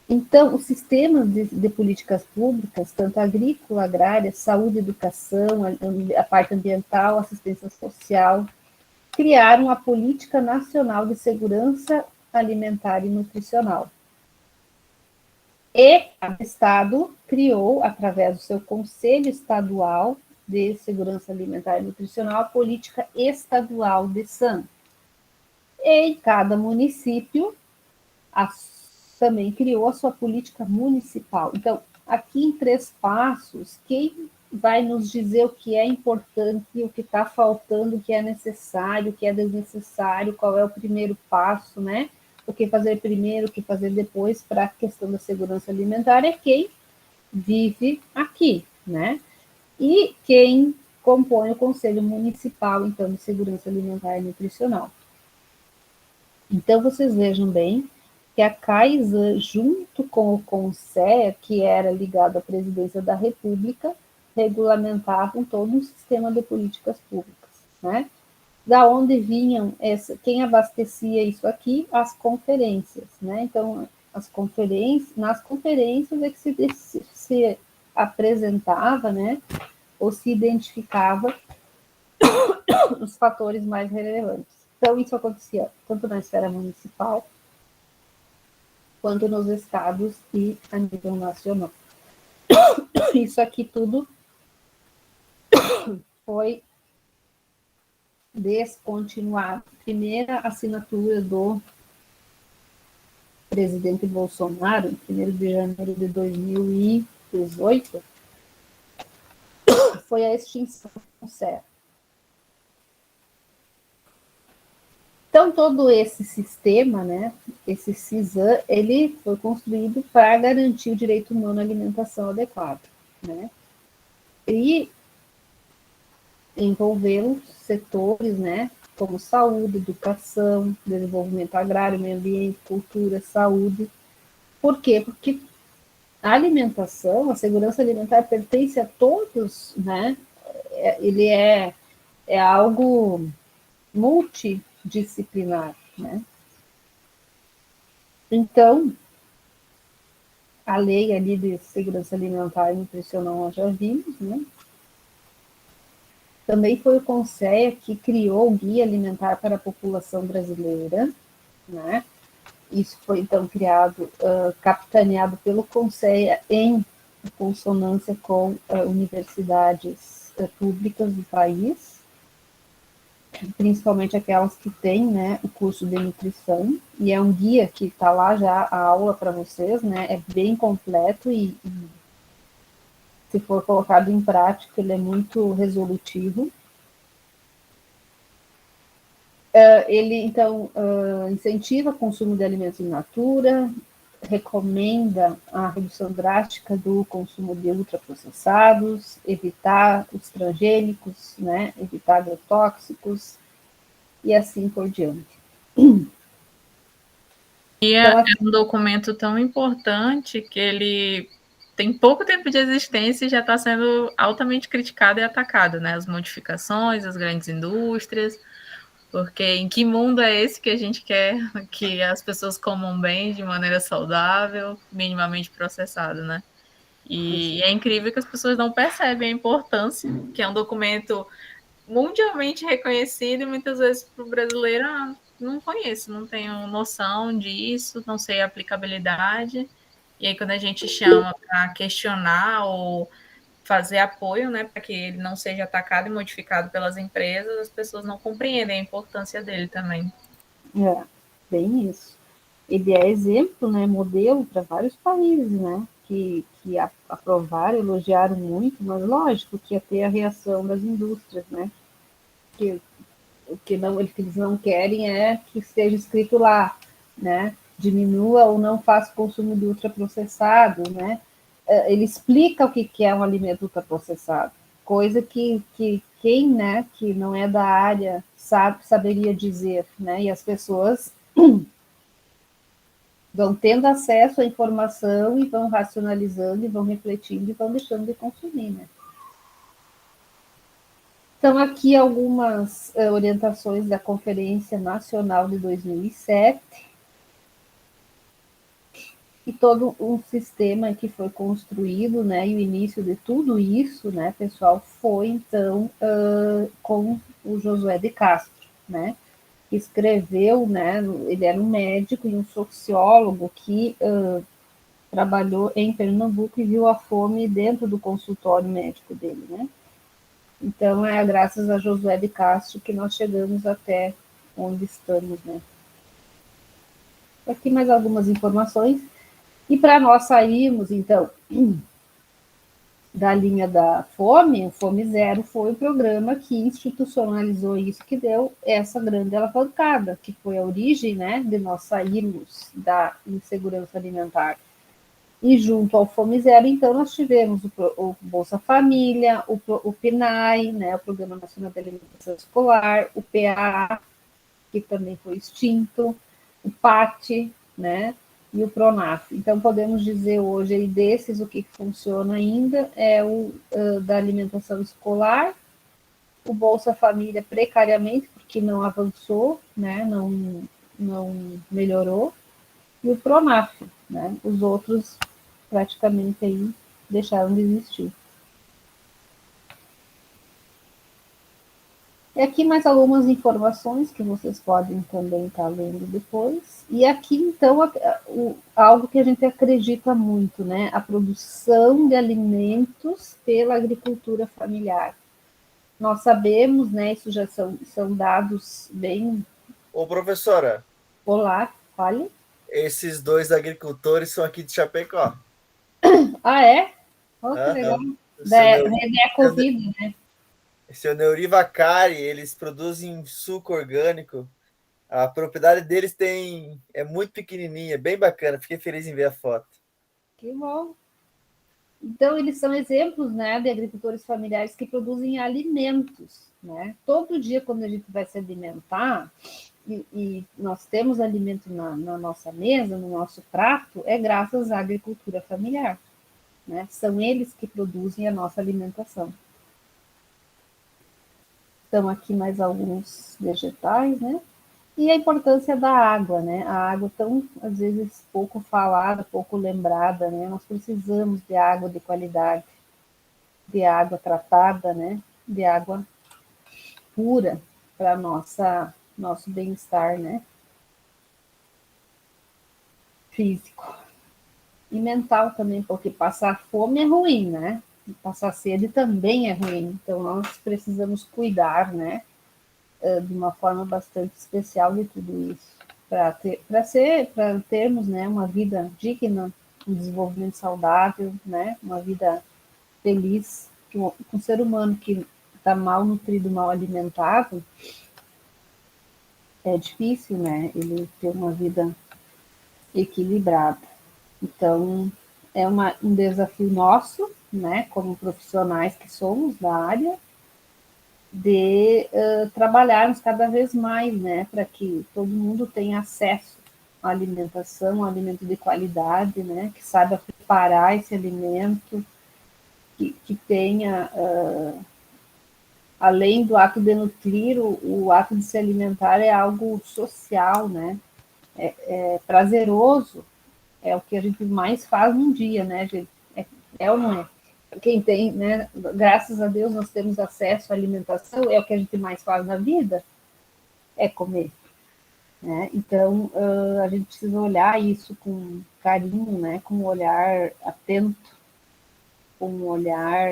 Speaker 1: Então, os sistemas de políticas públicas, tanto agrícola, agrária, saúde, educação, a parte ambiental, assistência social, criaram a Política Nacional de Segurança Alimentar e Nutricional. E o Estado criou, através do seu Conselho Estadual de Segurança Alimentar e Nutricional, a Política Estadual de SAN. E em cada município também criou a sua política municipal. Então, aqui em 3 passos, quem vai nos dizer o que é importante, o que está faltando, o que é necessário, o que é desnecessário, qual é o primeiro passo, né? O que fazer primeiro, o que fazer depois para a questão da segurança alimentar é quem vive aqui, né? E quem compõe o Conselho Municipal, então, de Segurança Alimentar e Nutricional. Então, vocês vejam bem que a CAISAN, junto com o CONSEA, que era ligado à Presidência da República, regulamentavam todo um sistema de políticas públicas, né? Da onde vinham, quem abastecia isso aqui? As conferências, né? Então, nas conferências é que se apresentava, né? Ou se identificava os fatores mais relevantes. Então, isso acontecia tanto na esfera municipal, quanto nos estados e a nível nacional. Isso aqui tudo foi descontinuado. Primeira assinatura do presidente Bolsonaro, em 1º de janeiro de 2018, foi a extinção do CEA. Então, todo esse sistema, né, esse CISAM, ele foi construído para garantir o direito humano à alimentação adequada, né? E envolvendo setores, né, como saúde, educação, desenvolvimento agrário, meio ambiente, cultura, saúde. Por quê? Porque a alimentação, a segurança alimentar pertence a todos, né? Ele é algo multidisciplinar, né? Então, a lei ali de segurança alimentar e nutricional nós já vimos, né? Também foi o CONSEA que criou o Guia Alimentar para a População Brasileira, né? Isso foi, então, criado, capitaneado pelo CONSEA em consonância com universidades públicas do país, principalmente aquelas que têm, né, o curso de nutrição, e é um guia que está lá já a aula para vocês, né? É bem completo e se for colocado em prática, ele é muito resolutivo. Ele, então, incentiva o consumo de alimentos in natura, recomenda a redução drástica do consumo de ultraprocessados, evitar os transgênicos, né, evitar agrotóxicos, e assim por diante.
Speaker 5: E é um documento tão importante que ele tem pouco tempo de existência e já está sendo altamente criticado e atacado, né? As modificações, as grandes indústrias, porque em que mundo é esse que a gente quer que as pessoas comam bem de maneira saudável, minimamente processado, né? E é incrível que as pessoas não percebem a importância, que é um documento mundialmente reconhecido e muitas vezes para o brasileiro não conheço, não tenho noção disso, não sei a aplicabilidade. E aí, quando a gente chama para questionar ou fazer apoio, né, para que ele não seja atacado e modificado pelas empresas, as pessoas não compreendem a importância dele também.
Speaker 1: Bem isso. Ele é exemplo, né, modelo para vários países, né, que que aprovaram, elogiaram muito, mas lógico que ia ter a reação das indústrias, né? O que eles não querem é que esteja escrito lá, né? Diminua ou não faça consumo de ultraprocessado, né? Ele explica o que é um alimento ultraprocessado, coisa que quem, né, que não é da área saberia dizer, né? E as pessoas vão tendo acesso à informação e vão racionalizando, e vão refletindo, e vão deixando de consumir, né? Então, aqui algumas orientações da Conferência Nacional de 2007, e todo um sistema que foi construído, né, e o início de tudo isso, né, pessoal, foi, então, com o Josué de Castro, né, que escreveu, né, ele era um médico e um sociólogo que trabalhou em Pernambuco e viu a fome dentro do consultório médico dele, né. Então, é graças a Josué de Castro que nós chegamos até onde estamos, né. Aqui mais algumas informações. E para nós sairmos, então, da linha da fome, o Fome Zero foi o programa que institucionalizou isso, que deu essa grande alavancada, que foi a origem, né, de nós sairmos da insegurança alimentar. E junto ao Fome Zero, então, nós tivemos o Bolsa Família, o PNAE, né, o Programa Nacional de Alimentação Escolar, o PAA, que também foi extinto, o PAT, né, e o PRONAF. Então, podemos dizer hoje, aí, desses, o que funciona ainda é o da alimentação escolar, o Bolsa Família precariamente, porque não avançou, né, não melhorou, e o PRONAF, né, os outros praticamente aí deixaram de existir. E aqui mais algumas informações que vocês podem também estar lendo depois. E aqui, então, algo que a gente acredita muito, né? A produção de alimentos pela agricultura familiar. Nós sabemos, né? Isso já são dados bem...
Speaker 2: Ô, professora.
Speaker 1: Olá, fale.
Speaker 2: Esses dois agricultores são aqui de Chapecó.
Speaker 1: Ah, é? Oh, que legal. Da Ecovida, né?
Speaker 2: Seu Neuri Vacari, eles produzem suco orgânico. A propriedade deles é muito pequenininha, bem bacana. Fiquei feliz em ver a foto.
Speaker 1: Que bom. Então, eles são exemplos, né, de agricultores familiares que produzem alimentos, né? Todo dia, quando a gente vai se alimentar, e nós temos alimento na nossa mesa, no nosso prato, é graças à agricultura familiar, né? São eles que produzem a nossa alimentação. Então, aqui mais alguns vegetais, né? E a importância da água, né? A água tão, às vezes, pouco falada, pouco lembrada, né? Nós precisamos de água de qualidade, de água tratada, né? De água pura para nosso bem-estar, né? Físico. E mental também, porque passar fome é ruim, né? Passar sede também é ruim. Então, nós precisamos cuidar, né? De uma forma bastante especial de tudo isso, para termos, né, uma vida digna, um desenvolvimento saudável, né, uma vida feliz. Um ser humano que está mal nutrido, mal alimentado, é difícil, né, ele ter uma vida equilibrada. Então, é um desafio nosso, né, como profissionais que somos da área, de trabalharmos cada vez mais, né, para que todo mundo tenha acesso à alimentação, um alimento de qualidade, né, que saiba preparar esse alimento, que tenha, além do ato de nutrir, o ato de se alimentar é algo social, né, é prazeroso, é o que a gente mais faz num dia, né, gente? É ou não é? Quem tem, né, graças a Deus nós temos acesso à alimentação, é o que a gente mais faz na vida, é comer, né? Então, a gente precisa olhar isso com carinho, né, com um olhar atento, com um olhar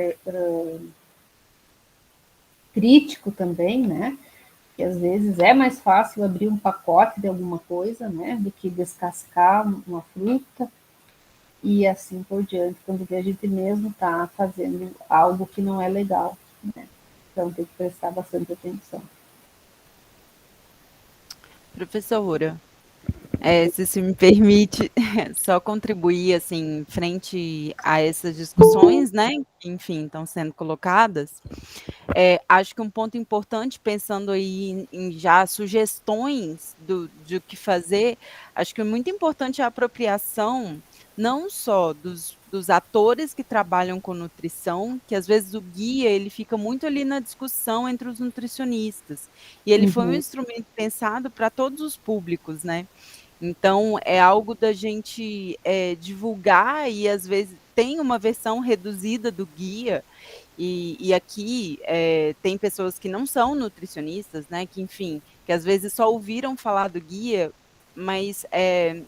Speaker 1: crítico também, né, que às vezes é mais fácil abrir um pacote de alguma coisa, né, do que descascar uma fruta, e assim por diante, quando vê a gente mesmo está fazendo algo que não é legal, né? Então tem que prestar bastante atenção.
Speaker 8: Professora, se me permite só contribuir, assim, frente a essas discussões, né, que, enfim, estão sendo colocadas, acho que um ponto importante, pensando aí em já sugestões de o que fazer, acho que é muito importante a apropriação, não só dos atores que trabalham com nutrição, que às vezes o guia, ele fica muito ali na discussão entre os nutricionistas, e ele foi um instrumento pensado para todos os públicos, né? Então, é algo da gente divulgar e, às vezes, tem uma versão reduzida do guia, e aqui tem pessoas que não são nutricionistas, né, que, enfim, que às vezes só ouviram falar do guia, mas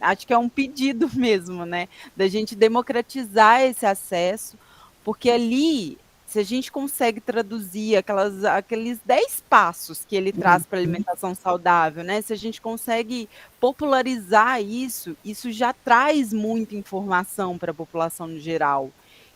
Speaker 8: acho que é um pedido mesmo, né, da gente democratizar esse acesso, porque ali, se a gente consegue traduzir aqueles 10 passos que ele traz para a alimentação saudável, né? Se a gente consegue popularizar isso, isso já traz muita informação para a população no geral.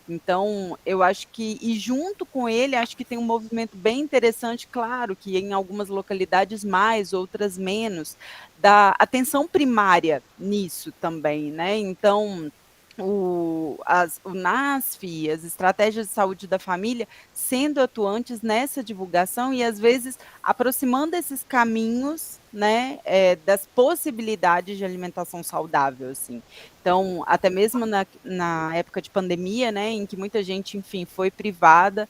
Speaker 8: Então, eu acho que, e junto com ele, acho que tem um movimento bem interessante, claro, que em algumas localidades mais, outras menos, da atenção primária nisso também, né? Então, o NASF, as estratégias de saúde da família, sendo atuantes nessa divulgação e, às vezes, aproximando esses caminhos, né, das possibilidades de alimentação saudável, assim. Então, até mesmo na época de pandemia, né, em que muita gente, enfim, foi privada,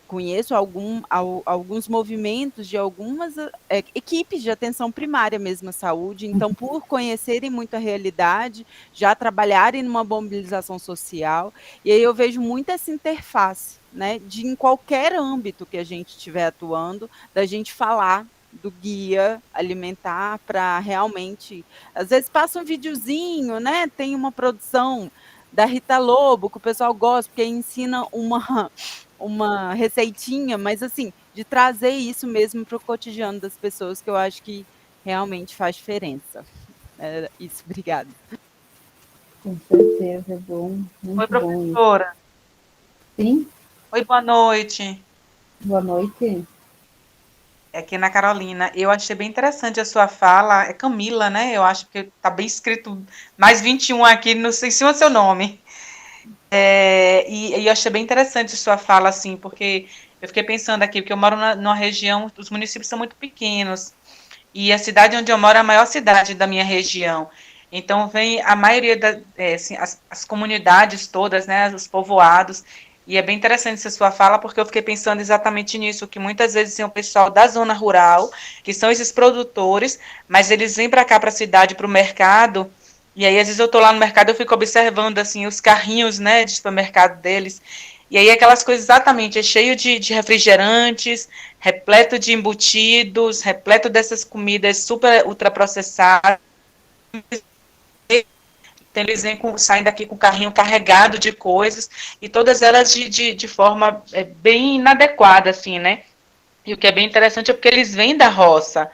Speaker 8: conheço alguns movimentos de algumas equipes de atenção primária mesmo à saúde, então, por conhecerem muito a realidade, já trabalharem numa mobilização social, e aí eu vejo muito essa interface, né, de em qualquer âmbito que a gente estiver atuando, da gente falar do guia alimentar para realmente, às vezes passa um videozinho, né, tem uma produção da Rita Lobo, que o pessoal gosta, porque ensina uma receitinha, mas assim, de trazer isso mesmo para o cotidiano das pessoas, que eu acho que realmente faz diferença. Isso, obrigada.
Speaker 1: Com certeza, é bom. Muito
Speaker 9: Oi, professora.
Speaker 1: Bom. Sim?
Speaker 9: Oi, boa noite.
Speaker 1: Boa noite.
Speaker 9: Aqui na Carolina. Eu achei bem interessante a sua fala. É Camila, né? Eu acho que está bem escrito mais 21 aqui em cima do seu nome. E eu achei bem interessante a sua fala, assim, porque eu fiquei pensando aqui, porque eu moro numa região, os municípios são muito pequenos, e a cidade onde eu moro é a maior cidade da minha região. Então, vem a maioria assim, as comunidades todas, né, os povoados, e é bem interessante essa sua fala, porque eu fiquei pensando exatamente nisso, que muitas vezes tem o pessoal da zona rural, que são esses produtores, mas eles vêm para cá, para a cidade, para o mercado, e aí às vezes eu estou lá no mercado, eu fico observando, assim, os carrinhos, né, de supermercado deles, e aí aquelas coisas exatamente, é cheio de refrigerantes, repleto de embutidos, repleto dessas comidas super ultraprocessadas. Então, eles saem daqui com o carrinho carregado de coisas, e todas elas de forma bem inadequada, assim, né? E o que é bem interessante é porque eles vêm da roça,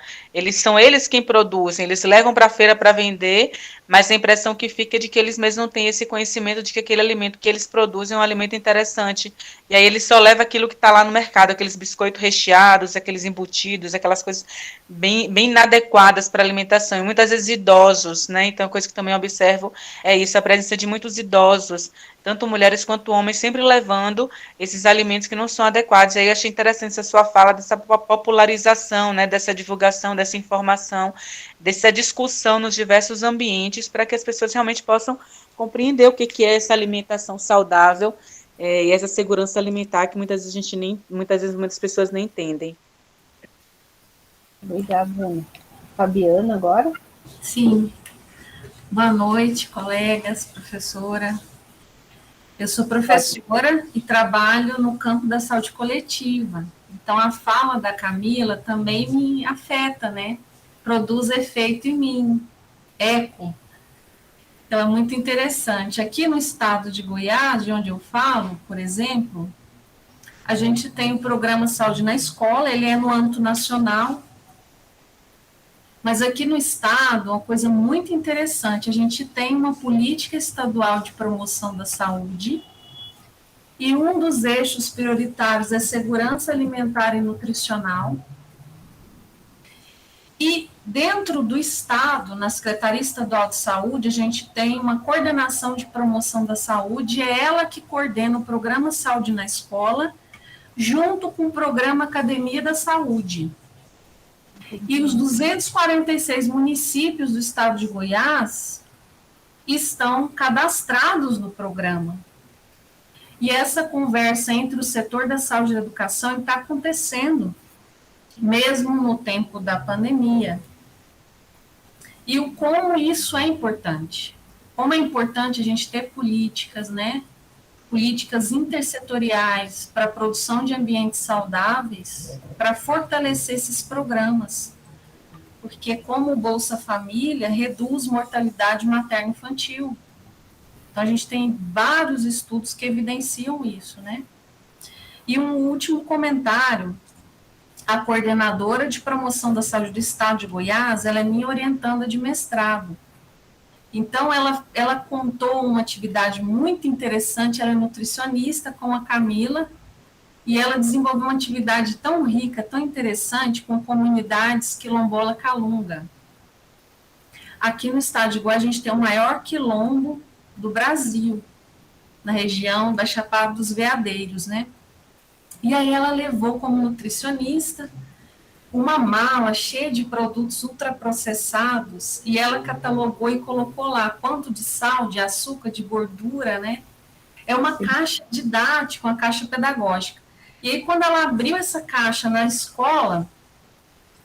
Speaker 9: são eles quem produzem, eles levam para a feira para vender, mas a impressão que fica é de que eles mesmos não têm esse conhecimento de que aquele alimento que eles produzem é um alimento interessante. E aí eles só levam aquilo que está lá no mercado, aqueles biscoitos recheados, aqueles embutidos, aquelas coisas bem inadequadas para a alimentação. E muitas vezes idosos, né? Então, a coisa que também observo é isso, a presença de muitos idosos, tanto mulheres quanto homens, sempre levando esses alimentos que não são adequados. E aí eu achei interessante essa sua fala dessa popularização, né, dessa divulgação, dessa informação, dessa discussão nos diversos ambientes, para que as pessoas realmente possam compreender o que é essa alimentação saudável e essa segurança alimentar que muitas vezes muitas pessoas nem entendem.
Speaker 1: Obrigada, Ana. Fabiana, agora?
Speaker 3: Sim. Boa noite, colegas, professora. Eu sou professora e trabalho no campo da saúde coletiva. Então, a fala da Camila também me afeta, né? Produz efeito em mim, eco. Então, é muito interessante. Aqui no estado de Goiás, de onde eu falo, por exemplo, a gente tem o programa Saúde na Escola, ele é no âmbito nacional, Mas aqui no estado, uma coisa muito interessante, a gente tem uma política estadual de promoção da saúde, e um dos eixos prioritários é segurança alimentar e nutricional. E dentro do estado, na Secretaria Estadual de Saúde, a gente tem uma coordenação de promoção da saúde, é ela que coordena o programa Saúde na Escola, junto com o programa Academia da Saúde. E os 246 municípios do estado de Goiás estão cadastrados no programa. E essa conversa entre o setor da saúde e da educação está acontecendo, mesmo no tempo da pandemia. E o como isso é importante. Como é importante a gente ter políticas, né? Políticas intersetoriais para a produção de ambientes saudáveis, para fortalecer esses programas. Porque como o Bolsa Família reduz mortalidade materno-infantil. Então, a gente tem vários estudos que evidenciam isso, né? E um último comentário, a coordenadora de promoção da saúde do estado de Goiás, ela é minha orientanda de mestrado. Então, ela contou uma atividade muito interessante, ela é nutricionista com a Camila, e ela desenvolveu uma atividade tão rica, tão interessante, com comunidades quilombola calunga. Aqui no estado de Goiás, a gente tem o maior quilombo do Brasil, na região da Chapada dos Veadeiros, né? E aí ela levou como nutricionista uma mala cheia de produtos ultraprocessados, e ela catalogou e colocou lá quanto de sal, de açúcar, de gordura, né? É uma caixa didática, uma caixa pedagógica. E aí, quando ela abriu essa caixa na escola,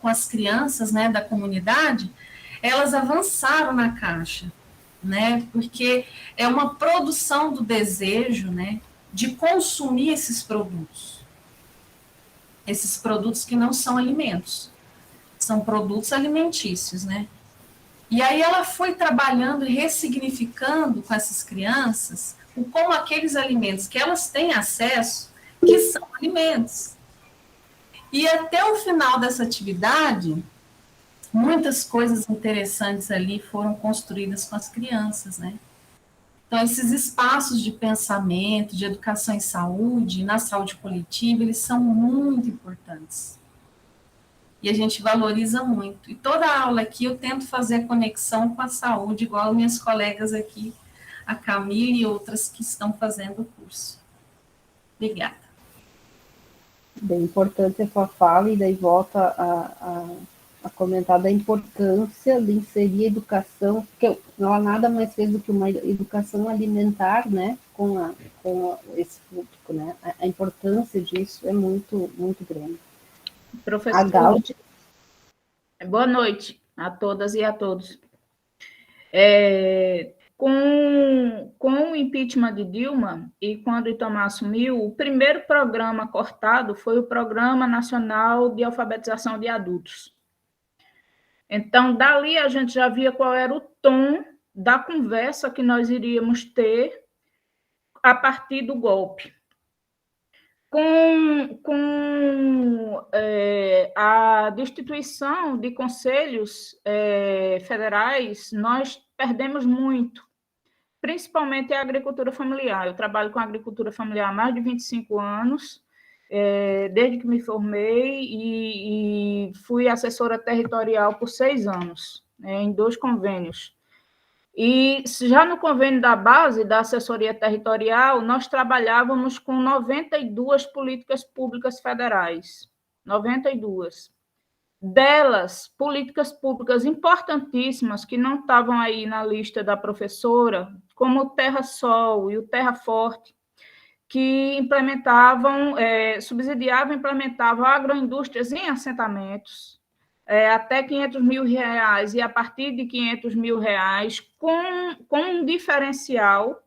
Speaker 3: com as crianças, né, da comunidade, elas avançaram na caixa, né? Porque é uma produção do desejo, né, de consumir esses produtos que não são alimentos, são produtos alimentícios, né? E aí ela foi trabalhando e ressignificando com essas crianças como aqueles alimentos que elas têm acesso, que são alimentos. E até o final dessa atividade, muitas coisas interessantes ali foram construídas com as crianças, né? Então, esses espaços de pensamento, de educação em saúde, na saúde coletiva, eles são muito importantes. E a gente valoriza muito. E toda aula aqui eu tento fazer conexão com a saúde, igual minhas colegas aqui, a Camila e outras que estão fazendo o curso. Obrigada.
Speaker 1: Bem importante a sua fala, e daí volta a comentar da importância de inserir a educação, porque não há nada mais fez do que uma educação alimentar, né, com esse público, né? A importância disso é muito, muito grande.
Speaker 6: Professor,
Speaker 1: a Gaudi.
Speaker 6: Boa noite a todas e a todos. Com o impeachment de Dilma e quando Itamar assumiu, o primeiro programa cortado foi o Programa Nacional de Alfabetização de Adultos. Então, dali a gente já via qual era o tom da conversa que nós iríamos ter a partir do golpe. Com a destituição de conselhos federais, nós perdemos muito, principalmente a agricultura familiar. Eu trabalho com agricultura familiar há mais de 25 anos, desde que me formei, e fui assessora territorial por 6 anos, em 2 convênios. E já no convênio da base, da assessoria territorial, nós trabalhávamos com 92 políticas públicas federais, 92. Delas, políticas públicas importantíssimas, que não estavam aí na lista da professora, como o Terra Sol e o Terra Forte, que subsidiavam e implementavam agroindústrias em assentamentos, até R$500 mil, e a partir de R$500 mil, com um diferencial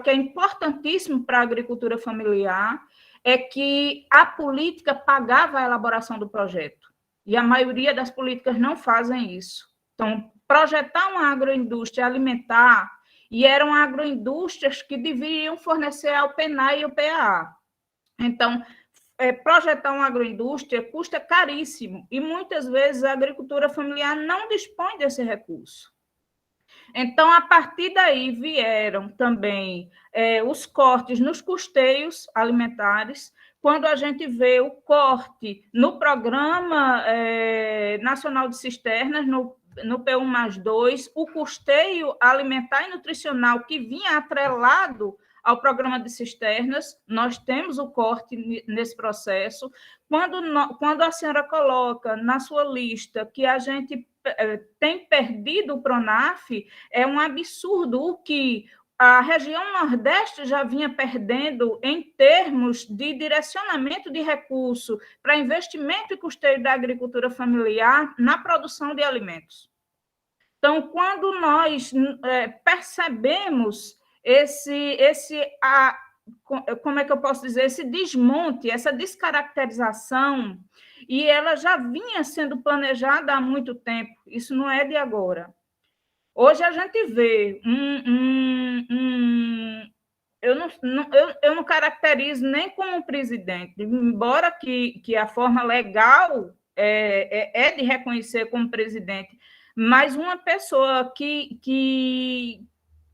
Speaker 6: que é importantíssimo para a agricultura familiar, é que a política pagava a elaboração do projeto, e a maioria das políticas não fazem isso. Então, projetar uma agroindústria alimentar, e eram agroindústrias que deveriam fornecer ao PENAI e ao PAA. Então, projetar uma agroindústria custa caríssimo, e muitas vezes a agricultura familiar não dispõe desse recurso. Então, a partir daí vieram também os cortes nos custeios alimentares. Quando a gente vê o corte no Programa Nacional de Cisternas, no P1+2, o custeio alimentar e nutricional que vinha atrelado ao programa de cisternas, nós temos o corte nesse processo. Quando a senhora coloca na sua lista que a gente tem perdido o PRONAF, é um absurdo o que a região Nordeste já vinha perdendo em termos de direcionamento de recurso para investimento e custeio da agricultura familiar na produção de alimentos. Então, quando nós percebemos como é que eu posso dizer, esse desmonte, essa descaracterização, e ela já vinha sendo planejada há muito tempo, isso não é de agora. Hoje a gente vê eu não caracterizo nem como presidente, embora que a forma legal é de reconhecer como presidente, mas uma pessoa que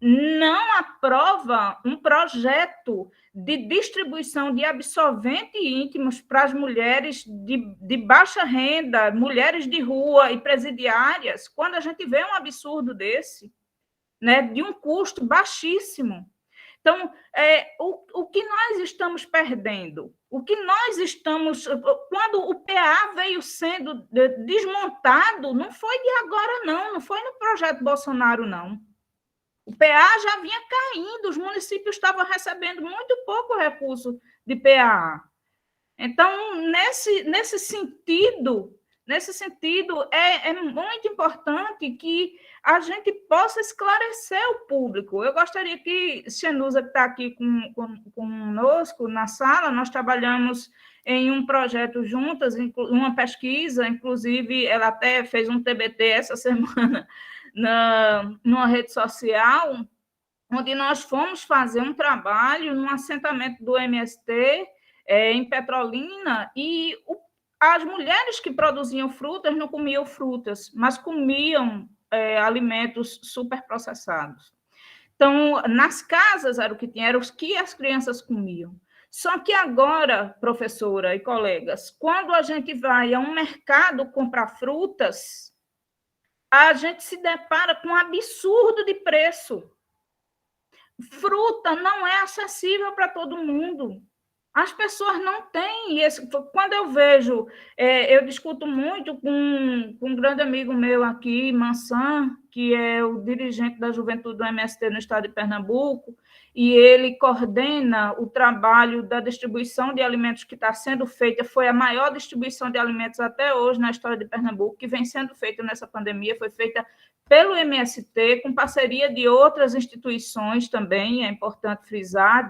Speaker 6: não aprova um projeto de distribuição de absorvente íntimos para as mulheres de baixa renda, mulheres de rua e presidiárias, quando a gente vê um absurdo desse, né, de um custo baixíssimo. Então, o que nós estamos perdendo? O que nós estamos... Quando o PA veio sendo desmontado, não foi de agora, não foi no projeto Bolsonaro, não. O PA já vinha caindo, os municípios estavam recebendo muito pouco recurso de PA. Então, nesse sentido, é muito importante que a gente possa esclarecer o público. Eu gostaria que Xenusa, que está aqui conosco na sala, nós trabalhamos em um projeto juntas, uma pesquisa, inclusive ela até fez um TBT essa semana, numa rede social, onde nós fomos fazer um trabalho num assentamento do MST, em Petrolina, e as mulheres que produziam frutas não comiam frutas, mas comiam alimentos superprocessados. Então, nas casas era o que tinha, era os que as crianças comiam. Só que agora, professora e colegas, quando a gente vai a um mercado comprar frutas, a gente se depara com um absurdo de preço. Fruta não é acessível para todo mundo. As pessoas não têm. Quando eu vejo, eu discuto muito com um grande amigo meu aqui, Mansan, que é o dirigente da juventude do MST no estado de Pernambuco, e ele coordena o trabalho da distribuição de alimentos que está sendo feita, foi a maior distribuição de alimentos até hoje na história de Pernambuco, que vem sendo feita nessa pandemia, foi feita pelo MST, com parceria de outras instituições também, é importante frisar,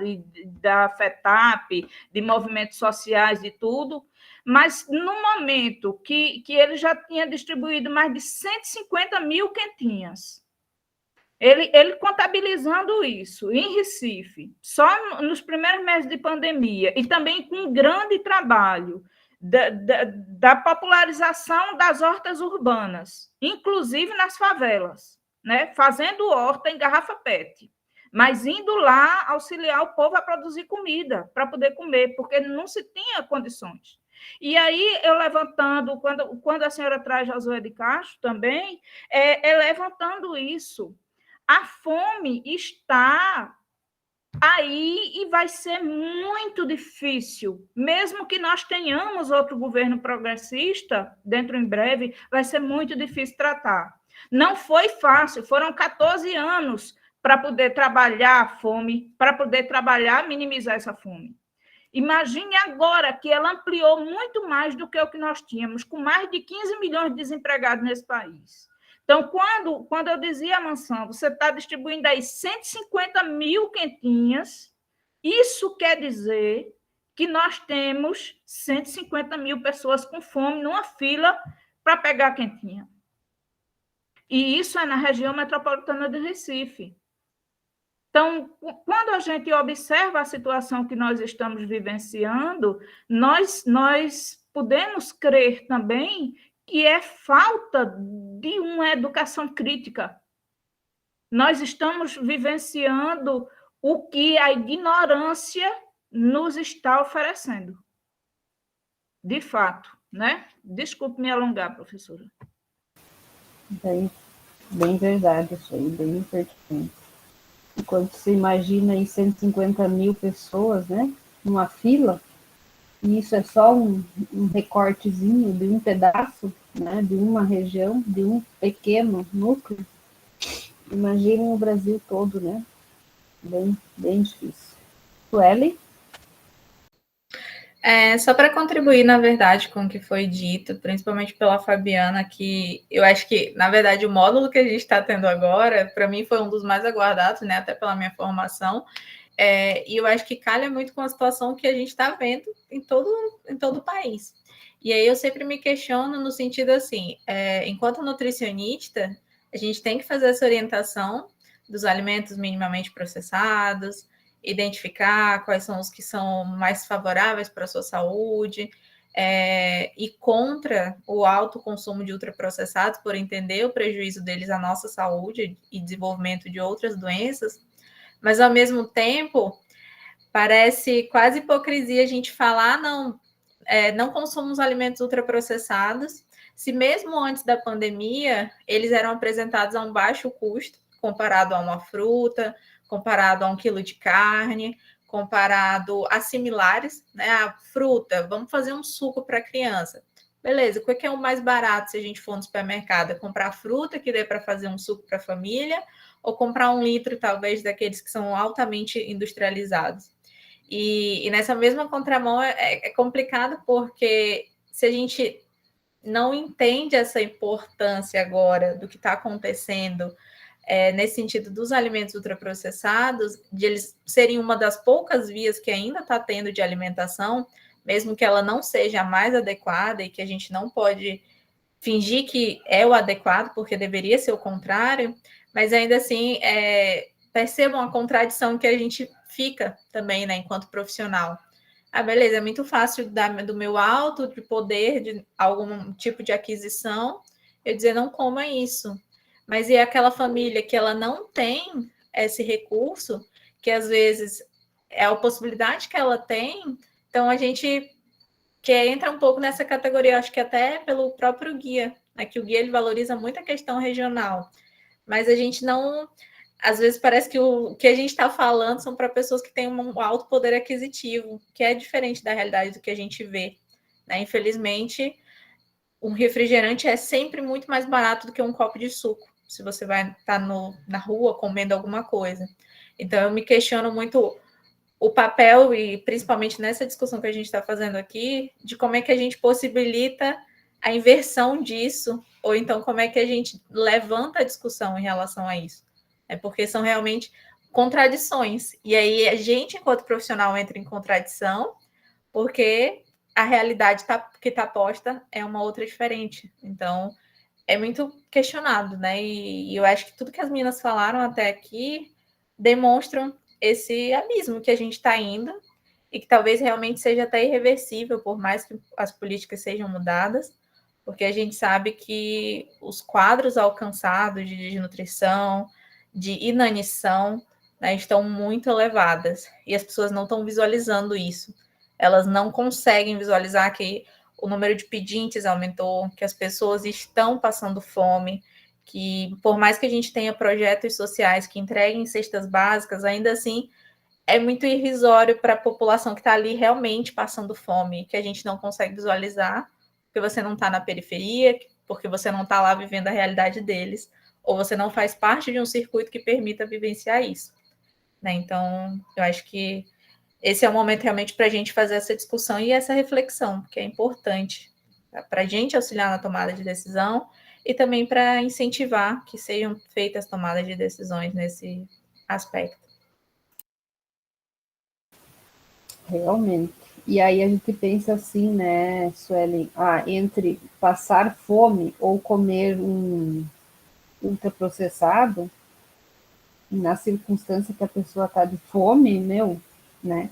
Speaker 6: da FETAP, de movimentos sociais, de tudo, mas no momento que ele já tinha distribuído mais de 150 mil quentinhas, ele contabilizando isso em Recife, só nos primeiros meses de pandemia, e também com um grande trabalho da popularização das hortas urbanas, inclusive nas favelas, né? Fazendo horta em garrafa PET, mas indo lá auxiliar o povo a produzir comida para poder comer, porque não se tinha condições. E aí, eu levantando, quando a senhora traz Josué de Castro também, levantando isso. A fome está aí e vai ser muito difícil, mesmo que nós tenhamos outro governo progressista dentro em breve, vai ser muito difícil tratar. Não foi fácil, foram 14 anos para poder trabalhar a fome, para poder trabalhar, minimizar essa fome. Imagine agora que ela ampliou muito mais do que o que nós tínhamos, com mais de 15 milhões de desempregados nesse país. Então, quando eu dizia, Mansão, você está distribuindo aí 150 mil quentinhas, isso quer dizer que nós temos 150 mil pessoas com fome numa fila para pegar a quentinha. E isso é na região metropolitana de Recife. Então, quando a gente observa a situação que nós estamos vivenciando, nós podemos crer também que é falta de uma educação crítica. Nós estamos vivenciando o que a ignorância nos está oferecendo. De fato, né? Desculpe me alongar, professora.
Speaker 1: Bem verdade isso aí, bem pertinente. Enquanto você imagina aí 150 mil pessoas, né, numa fila, e isso é só um recortezinho de um pedaço, né, de uma região, de um pequeno núcleo, imagina o Brasil todo, né, bem difícil. Sueli?
Speaker 5: Só para contribuir, na verdade, com o que foi dito, principalmente pela Fabiana, que eu acho que, na verdade, o módulo que a gente está tendo agora, para mim, foi um dos mais aguardados, né, até pela minha formação, e eu acho que calha muito com a situação que a gente está vendo em todo o país. E aí eu sempre me questiono no sentido assim, enquanto nutricionista, a gente tem que fazer essa orientação dos alimentos minimamente processados, identificar quais são os que são mais favoráveis para a sua saúde, e contra o alto consumo de ultraprocessados, por entender o prejuízo deles à nossa saúde e desenvolvimento de outras doenças, mas ao mesmo tempo parece quase hipocrisia a gente falar, não consumamos alimentos ultraprocessados, se mesmo antes da pandemia eles eram apresentados a um baixo custo, comparado a uma fruta, comparado a 1 quilo de carne, comparado a similares, né? A fruta, vamos fazer um suco para criança. Beleza, o que é o mais barato se a gente for no supermercado? É comprar fruta que dê para fazer um suco para a família ou comprar 1 litro, talvez, daqueles que são altamente industrializados. E nessa mesma contramão é complicado porque se a gente não entende essa importância agora do que está acontecendo nesse sentido dos alimentos ultraprocessados, de eles serem uma das poucas vias que ainda está tendo de alimentação, mesmo que ela não seja a mais adequada e que a gente não pode fingir que é o adequado, porque deveria ser o contrário, mas ainda assim percebam a contradição que a gente fica também, né, enquanto profissional. Beleza, é muito fácil do meu alto de poder, de algum tipo de aquisição, eu dizer não coma isso. Mas e aquela família que ela não tem esse recurso, que às vezes é a possibilidade que ela tem, então a gente que entra um pouco nessa categoria, acho que até pelo próprio guia, né, que o guia ele valoriza muito a questão regional, mas a gente não, às vezes parece que o que a gente está falando são para pessoas que têm um alto poder aquisitivo, que é diferente da realidade do que a gente vê, né? Infelizmente, um refrigerante é sempre muito mais barato do que um copo de suco, se você vai estar na rua comendo alguma coisa. Então, eu me questiono muito o papel, e principalmente nessa discussão que a gente está fazendo aqui, de como é que a gente possibilita a inversão disso, ou então como é que a gente levanta a discussão em relação a isso. Porque são realmente contradições. E aí a gente, enquanto profissional, entra em contradição, porque a realidade que está posta é uma outra diferente. Então, é muito questionado, né? E eu acho que tudo que as meninas falaram até aqui demonstram esse abismo que a gente está indo e que talvez realmente seja até irreversível, por mais que as políticas sejam mudadas, porque a gente sabe que os quadros alcançados de desnutrição, de inanição, né, estão muito elevadas e as pessoas não estão visualizando isso. Elas não conseguem visualizar que o número de pedintes aumentou, que as pessoas estão passando fome, que por mais que a gente tenha projetos sociais que entreguem cestas básicas, ainda assim é muito irrisório para a população que está ali realmente passando fome, que a gente não consegue visualizar, porque você não está na periferia, porque você não está lá vivendo a realidade deles, ou você não faz parte de um circuito que permita vivenciar isso. Né? Então, eu acho que esse é o momento realmente para a gente fazer essa discussão e essa reflexão, que é importante para a gente auxiliar na tomada de decisão e também para incentivar que sejam feitas tomadas de decisões nesse aspecto.
Speaker 1: Realmente. E aí a gente pensa assim, né, Sueli, entre passar fome ou comer um ultraprocessado, na circunstância que a pessoa está de fome, né?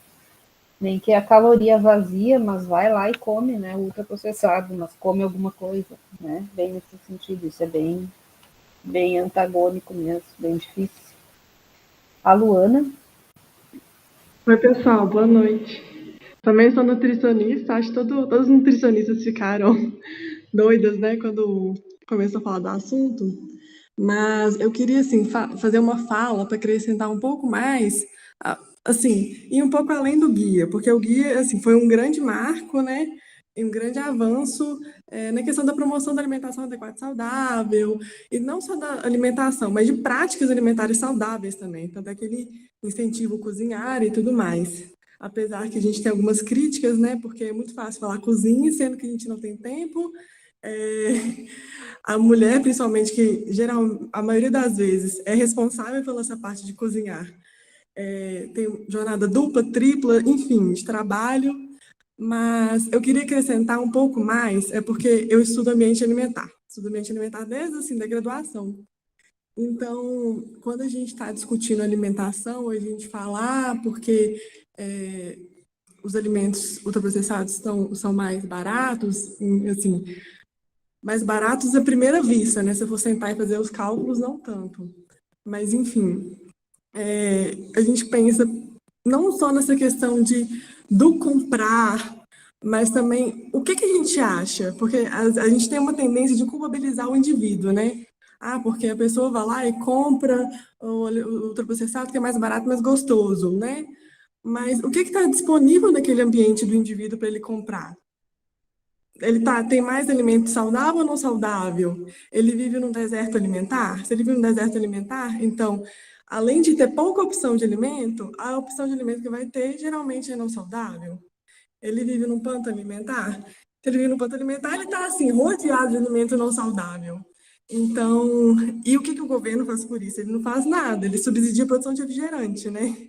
Speaker 1: Nem que a caloria vazia, mas vai lá e come, né? Ultraprocessado, mas come alguma coisa, né? Bem nesse sentido, isso é bem antagônico mesmo, bem difícil. A Luana.
Speaker 10: Oi, pessoal, boa noite. Também sou nutricionista, acho que todos os nutricionistas ficaram doidas, né, quando começou a falar do assunto. Mas eu queria, assim, fazer uma fala para acrescentar um pouco mais, assim, e um pouco além do guia, porque o guia, assim, foi um grande marco, né, e um grande avanço na questão da promoção da alimentação adequada e saudável, e não só da alimentação, mas de práticas alimentares saudáveis também, tanto é que ele incentiva o cozinhar e tudo mais. Apesar que a gente tem algumas críticas, né, porque é muito fácil falar cozinha, sendo que a gente não tem tempo, a mulher, principalmente, que a maioria das vezes é responsável pela essa parte de cozinhar, tem jornada dupla, tripla, enfim, de trabalho, mas eu queria acrescentar um pouco mais, porque eu estudo ambiente alimentar desde assim, da graduação. Então, quando a gente está discutindo alimentação, a gente fala, porque os alimentos ultraprocessados são mais baratos, assim, mais baratos à primeira vista, né? Se eu for sentar e fazer os cálculos, não tanto. Mas, enfim, a gente pensa não só nessa questão do comprar, mas também o que a gente acha, porque a gente tem uma tendência de culpabilizar o indivíduo, né? Porque a pessoa vai lá e compra o ultraprocessado que é mais barato, mais gostoso, né? Mas o que está disponível naquele ambiente do indivíduo para ele comprar? Ele tem mais alimento saudável ou não saudável? Ele vive num deserto alimentar? Se ele vive num deserto alimentar, então, além de ter pouca opção de alimento, a opção de alimento que vai ter geralmente é não saudável. Ele vive num pântano alimentar? Se ele vive num pântano alimentar, ele está assim, rodeado de alimento não saudável. Então, e o que o governo faz por isso? Ele não faz nada, ele subsidia a produção de refrigerante, né?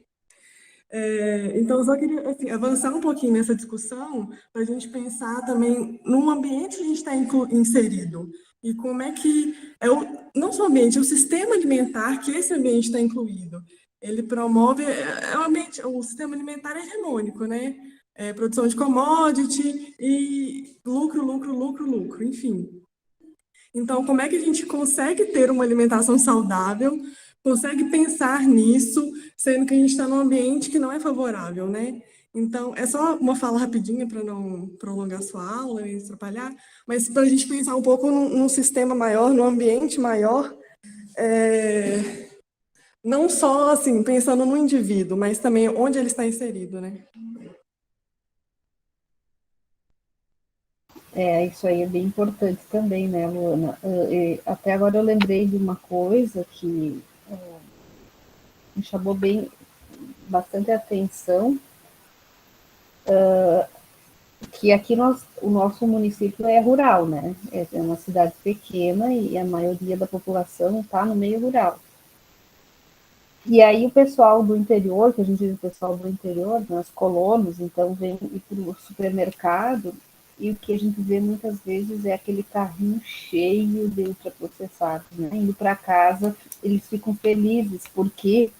Speaker 10: Então, eu só queria assim, avançar um pouquinho nessa discussão para a gente pensar também no ambiente que a gente está inserido e como é que não só o ambiente, o sistema alimentar que esse ambiente está incluído. Ele promove o sistema alimentar hegemônico, né? Produção de commodity e lucro, enfim. Então, como é que a gente consegue ter uma alimentação saudável, consegue pensar nisso, sendo que a gente está num ambiente que não é favorável, né? Então, é só uma fala rapidinha para não prolongar sua aula e atrapalhar, mas para a gente pensar um pouco num sistema maior, num ambiente maior, não só assim, pensando no indivíduo, mas também onde ele está inserido, né?
Speaker 1: Isso aí é bem importante também, né, Luana? Até agora eu lembrei de uma coisa que me chamou bastante atenção, que aqui o nosso município é rural, né? É uma cidade pequena e a maioria da população está no meio rural. E aí o pessoal do interior, que a gente diz o pessoal do interior, né, os colonos, então vem para o supermercado e o que a gente vê muitas vezes é aquele carrinho cheio de ultraprocessados, né? Indo para casa, eles ficam felizes, porque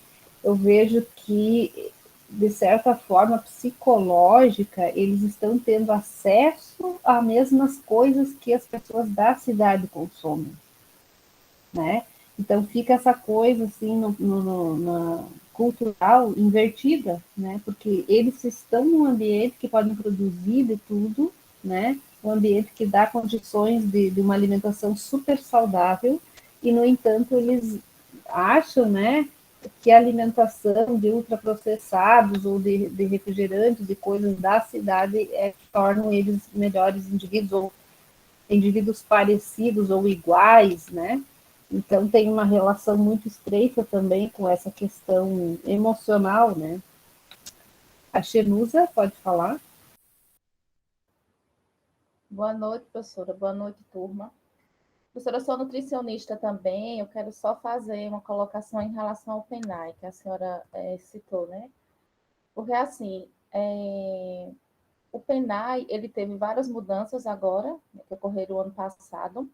Speaker 1: eu vejo que, de certa forma psicológica, eles estão tendo acesso às mesmas coisas que as pessoas da cidade consomem, né? Então fica essa coisa assim na cultural invertida, né? Porque eles estão num ambiente que podem produzir de tudo, né? Um ambiente que dá condições de uma alimentação super saudável e, no entanto, eles acham, né, que a alimentação de ultraprocessados ou de refrigerantes e coisas da cidade tornam eles melhores indivíduos ou indivíduos parecidos ou iguais, né? Então tem uma relação muito estreita também com essa questão emocional, né? A Xenusa pode falar.
Speaker 11: Boa noite, professora. Boa noite, turma. Professora, eu sou nutricionista também. Eu quero só fazer uma colocação em relação ao PENAI, que a senhora citou, né? Porque, assim, o PENAI, ele teve várias mudanças agora, né, que ocorreram o ano passado,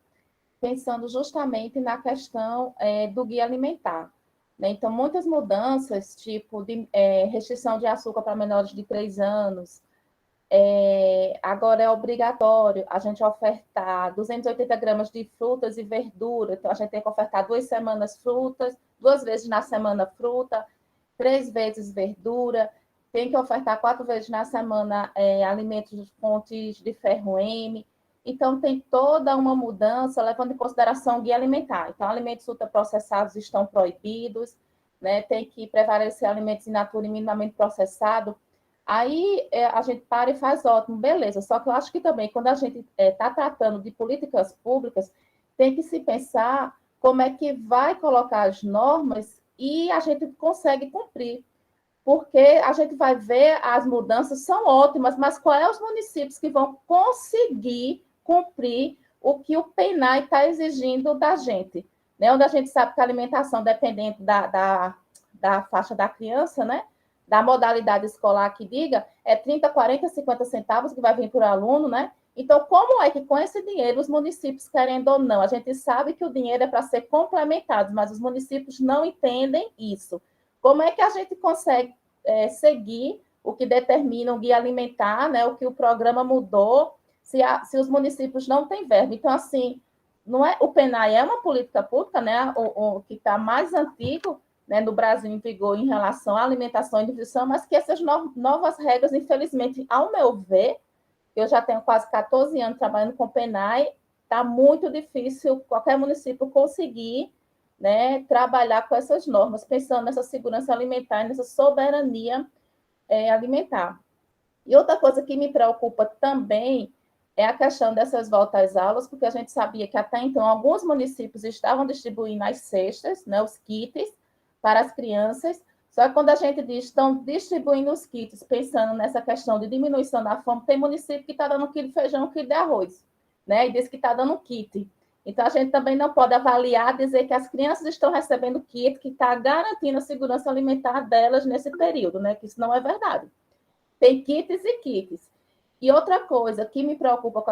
Speaker 11: pensando justamente na questão do guia alimentar. né? Então, muitas mudanças, tipo de restrição de açúcar para menores de 3 anos, agora é obrigatório a gente ofertar 280 gramas de frutas e verdura, então a gente tem que ofertar 2 semanas frutas, 2 vezes na semana fruta, 3 vezes verdura, tem que ofertar 4 vezes na semana alimentos de fontes de ferro M. Então, tem toda uma mudança levando em consideração o guia alimentar. Então, alimentos ultraprocessados estão proibidos, né? Tem que prevalecer alimentos in natura e minimamente processados. Aí a gente para e faz ótimo, beleza. Só que eu acho que também, quando a gente está tratando de políticas públicas, tem que se pensar como é que vai colocar as normas e a gente consegue cumprir. Porque a gente vai ver as mudanças são ótimas, mas quais são os municípios que vão conseguir cumprir o que o PENAI está exigindo da gente? Né? Onde a gente sabe que a alimentação, dependendo da faixa da criança, né? Da modalidade escolar que diga, é 30, 40, 50 centavos que vai vir por aluno, né? Então, como é que com esse dinheiro os municípios, querendo ou não, a gente sabe que o dinheiro é para ser complementado, mas os municípios não entendem isso. Como é que a gente consegue seguir o que determina o guia alimentar, né? O que o programa mudou, se os municípios não têm verba? Então, assim, não é, o PENAI é uma política pública, né? O que está mais antigo, né, no Brasil em vigor em relação à alimentação e nutrição, mas que essas novas regras, infelizmente, ao meu ver, eu já tenho quase 14 anos trabalhando com o PENAI, está muito difícil qualquer município conseguir, né, trabalhar com essas normas, pensando nessa segurança alimentar e nessa soberania alimentar. E outra coisa que me preocupa também é a questão dessas voltas às aulas, porque a gente sabia que até então alguns municípios estavam distribuindo as cestas, né, os kits, para as crianças, só que quando a gente diz estão distribuindo os kits, pensando nessa questão de diminuição da fome, tem município que está dando 1 quilo de feijão, 1 quilo de arroz, né? E diz que está dando um kit. Então, a gente também não pode avaliar, dizer que as crianças estão recebendo kit, que está garantindo a segurança alimentar delas nesse período, né? Que isso não é verdade. Tem kits e kits. E outra coisa que me preocupa com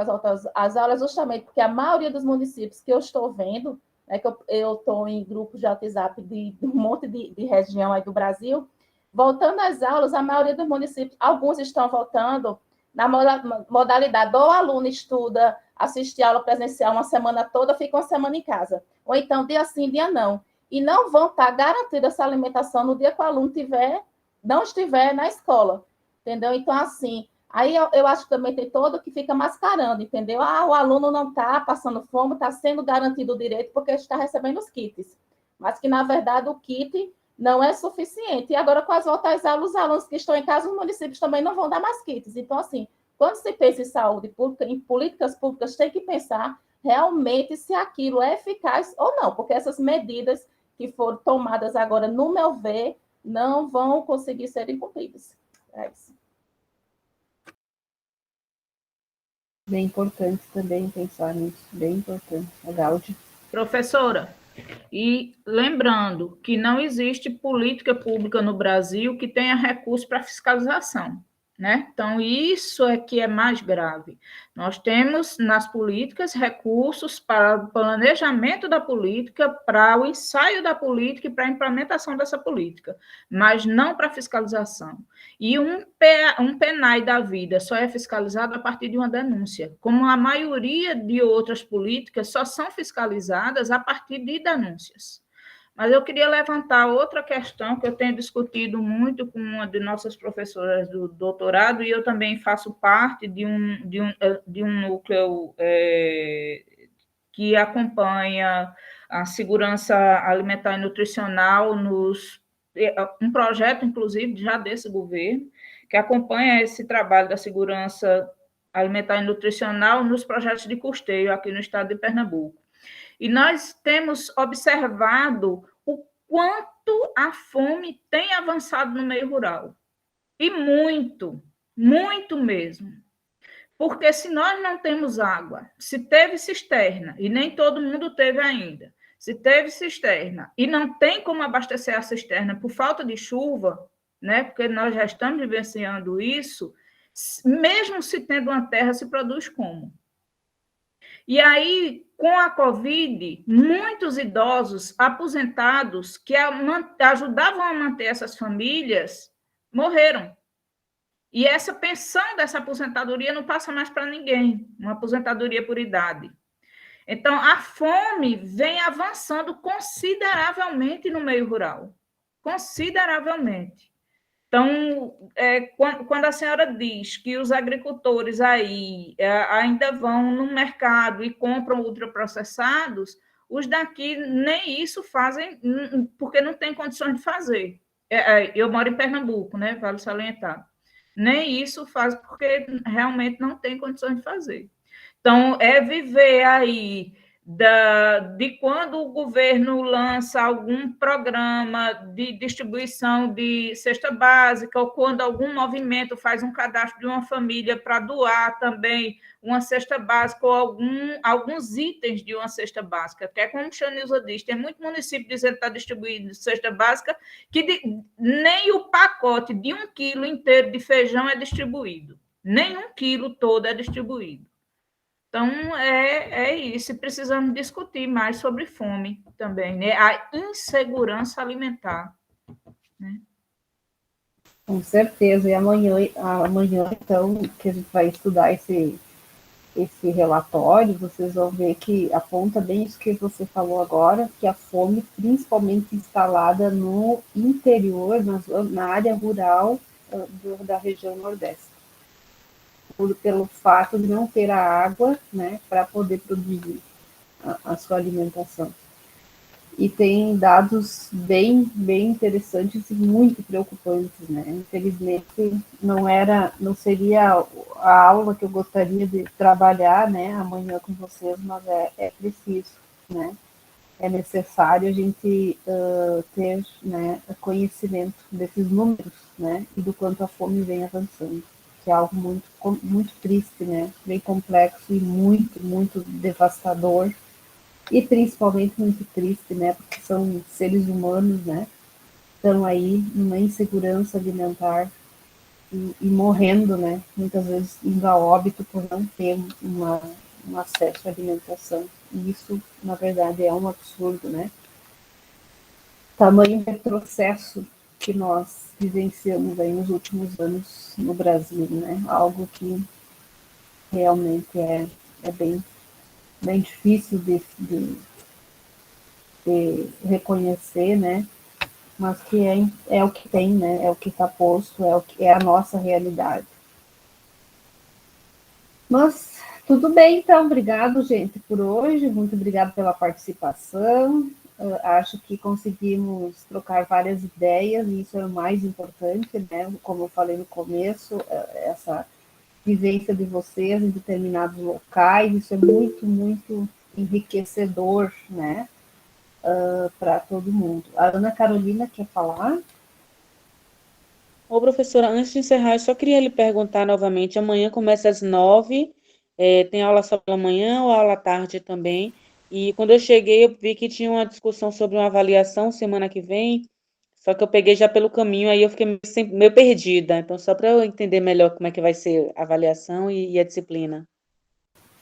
Speaker 11: as aulas, justamente porque a maioria dos municípios que eu estou vendo, é que eu estou em grupos de WhatsApp de um monte de região aí do Brasil, voltando às aulas, a maioria dos municípios, alguns estão voltando na modalidade, ou o aluno estuda, assiste aula presencial uma semana toda, fica uma semana em casa, ou então dia sim, dia não, e não vão estar garantida essa alimentação no dia que o aluno não estiver na escola, entendeu? Então, assim, aí eu acho que também tem todo que fica mascarando, entendeu? O aluno não está passando fome, está sendo garantido o direito porque está recebendo os kits. Mas que, na verdade, o kit não é suficiente. E agora, com as voltas às aulas, os alunos que estão em casa, os municípios também não vão dar mais kits. Então, assim, quando se pensa em saúde pública, em políticas públicas, tem que pensar realmente se aquilo é eficaz ou não, porque essas medidas que foram tomadas agora, no meu ver, não vão conseguir serem cumpridas. É isso.
Speaker 1: Bem importante também pensar nisso, bem importante. A Gáudia.
Speaker 6: Professora, e lembrando que não existe política pública no Brasil que tenha recurso para fiscalização, né? Então, isso é que é mais grave. Nós temos nas políticas recursos para o planejamento da política, para o ensaio da política e para a implementação dessa política, mas não para fiscalização. E um PENAI da vida só é fiscalizado a partir de uma denúncia, como a maioria de outras políticas só são fiscalizadas a partir de denúncias. Mas eu queria levantar outra questão que eu tenho discutido muito com uma de nossas professoras do doutorado, e eu também faço parte de um núcleo que acompanha a segurança alimentar e nutricional um projeto, inclusive, já desse governo, que acompanha esse trabalho da segurança alimentar e nutricional nos projetos de custeio aqui no estado de Pernambuco. E nós temos observado o quanto a fome tem avançado no meio rural. E muito, muito mesmo. Porque se nós não temos água, se teve cisterna, e nem todo mundo teve ainda, se teve cisterna e não tem como abastecer a cisterna por falta de chuva, né, porque nós já estamos vivenciando isso, mesmo se tendo uma terra, se produz como? E aí, com a Covid, muitos idosos aposentados que ajudavam a manter essas famílias morreram. E essa pensão dessa aposentadoria não passa mais para ninguém, uma aposentadoria por idade. Então, a fome vem avançando consideravelmente no meio rural. Consideravelmente. Então, quando a senhora diz que os agricultores aí ainda vão no mercado e compram ultraprocessados, os daqui nem isso fazem, porque não tem condições de fazer. Eu moro em Pernambuco, né? Vale salientar. Nem isso faz, porque realmente não tem condições de fazer. Então, é viver aí de quando o governo lança algum programa de distribuição de cesta básica, ou quando algum movimento faz um cadastro de uma família para doar também uma cesta básica, ou alguns itens de uma cesta básica, que é como o Xanilza diz, tem muito município dizendo que está distribuindo cesta básica, que nem o pacote de 1 quilo inteiro de feijão é distribuído, nem 1 quilo todo é distribuído. Então, é isso. Precisamos discutir mais sobre fome também, né? A insegurança alimentar. Né?
Speaker 1: Com certeza. E amanhã, então, que a gente vai estudar esse relatório, vocês vão ver que aponta bem isso que você falou agora, que a fome, principalmente instalada no interior, na área rural da região Nordeste. Pelo fato de não ter a água, né, para poder produzir a sua alimentação. E tem dados bem interessantes e muito preocupantes, né? Infelizmente, não seria a aula que eu gostaria de trabalhar, né, amanhã com vocês, mas é preciso, né? É necessário a gente ter, né, conhecimento desses números, né, e do quanto a fome vem avançando, que é algo muito triste, né, bem complexo e muito devastador, e principalmente muito triste, né, porque são seres humanos, né, estão aí numa insegurança alimentar e morrendo, né, muitas vezes indo a óbito por não ter um acesso à alimentação. E isso, na verdade, é um absurdo, né? Tamanho retrocesso que nós vivenciamos aí nos últimos anos no Brasil, né? Algo que realmente é bem difícil de reconhecer, né? Mas que é o que tem, né? É o que está posto, é a nossa realidade. Mas tudo bem, então, obrigado, gente, por hoje, muito obrigado pela participação. Acho que conseguimos trocar várias ideias, e isso é o mais importante, né? Como eu falei no começo, essa vivência de vocês em determinados locais, isso é muito enriquecedor, né? Para todo mundo. A Ana Carolina quer falar?
Speaker 9: Ô, professora, antes de encerrar, eu só queria lhe perguntar novamente, amanhã começa às 9h, tem aula só pela manhã ou aula à tarde também? E quando eu cheguei, eu vi que tinha uma discussão sobre uma avaliação semana que vem, só que eu peguei já pelo caminho, aí eu fiquei meio perdida. Então, só para eu entender melhor como é que vai ser a avaliação e a disciplina.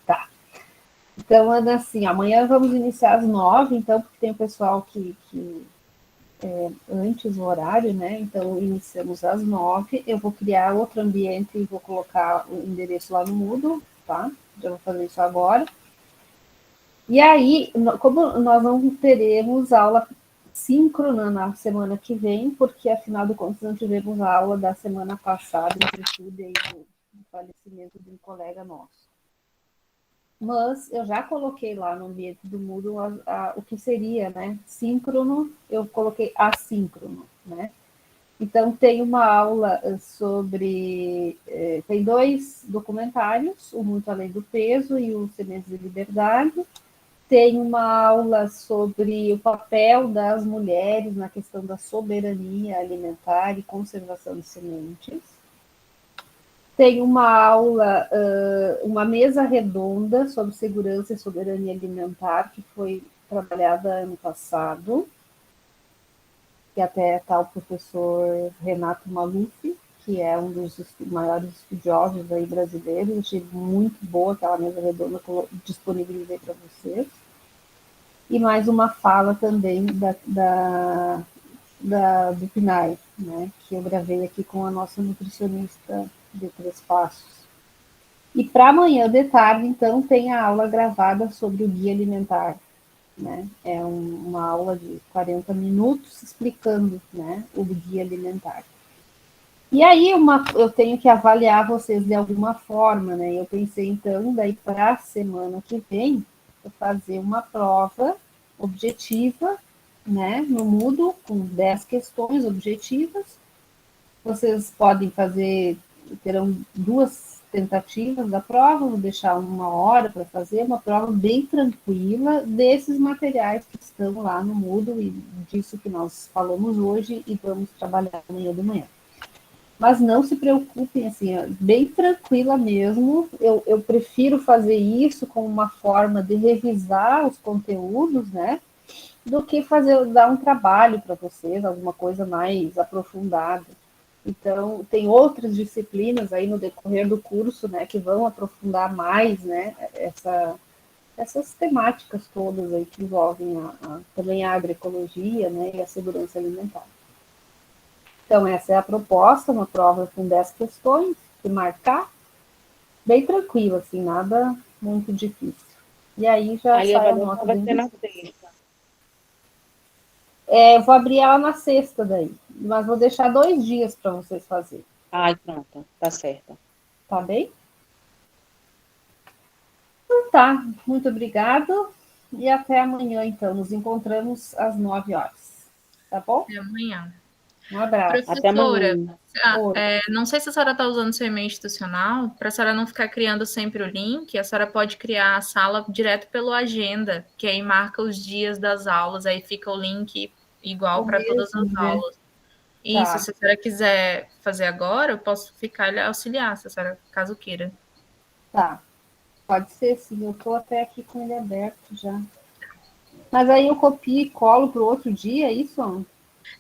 Speaker 1: Tá. Então, Ana, assim, amanhã vamos iniciar às 9h, então, porque tem o pessoal que antes o horário, né? Então, iniciamos às 9h. Eu vou criar outro ambiente e vou colocar o endereço lá no Moodle, tá? Já vou fazer isso agora. E aí, como nós não teremos aula síncrona na semana que vem, porque, afinal de contas, não tivemos a aula da semana passada, em virtude aí do falecimento de um colega nosso. Mas eu já coloquei lá no ambiente do Moodle o que seria, né? Síncrono, eu coloquei assíncrono, né? Então, tem uma aula sobre... tem 2 documentários, o Muito Além do Peso e o Sementes de Liberdade. Tem uma aula sobre o papel das mulheres na questão da soberania alimentar e conservação de sementes. Tem uma aula, uma mesa redonda sobre segurança e soberania alimentar, que foi trabalhada ano passado, que até está o professor Renato Maluf, que é um dos maiores estudiosos aí brasileiros. Achei muito boa aquela mesa redonda que eu disponibilizei para vocês. E mais uma fala também do PNAE, né, que eu gravei aqui com a nossa nutricionista de 3 Passos. E para amanhã de tarde, então, tem a aula gravada sobre o guia alimentar, né? É uma aula de 40 minutos explicando, né, o guia alimentar. E aí eu tenho que avaliar vocês de alguma forma, né? Eu pensei, então, daí para a semana que vem, eu fazer uma prova objetiva, né, no Moodle, com 10 questões objetivas. Vocês podem fazer, terão 2 tentativas da prova, vou deixar 1 hora para fazer, uma prova bem tranquila desses materiais que estão lá no Moodle e disso que nós falamos hoje e vamos trabalhar amanhã de manhã. Mas não se preocupem, assim, bem tranquila mesmo. Eu prefiro fazer isso como uma forma de revisar os conteúdos, né, do que dar um trabalho para vocês, alguma coisa mais aprofundada. Então, tem outras disciplinas aí no decorrer do curso, né, que vão aprofundar mais, né, essas temáticas todas aí que envolvem também a agroecologia, né, e a segurança alimentar. Então, essa é a proposta, uma prova com 10 questões, que marcar, bem tranquilo, assim, nada muito difícil. E aí já sai a nota
Speaker 9: vai ser na sexta.
Speaker 1: Eu vou abrir ela na sexta daí, mas vou deixar 2 dias para vocês fazerem.
Speaker 9: Ai, pronto, tá certo.
Speaker 1: Tá bem? Então tá, muito obrigado e até amanhã, então. Nos encontramos às 9 horas. Tá bom?
Speaker 5: Até amanhã.
Speaker 1: Um abraço.
Speaker 5: Professora, não sei se a senhora está usando seu e-mail institucional, para a senhora não ficar criando sempre o link, a senhora pode criar a sala direto pelo Agenda, que aí marca os dias das aulas, aí fica o link igual para todas as aulas. Isso, se a senhora quiser fazer agora, eu posso ficar e auxiliar, se a senhora, caso queira.
Speaker 1: Tá, pode ser sim, eu estou até aqui com ele aberto já. Mas aí eu copio e colo para o outro dia, é isso?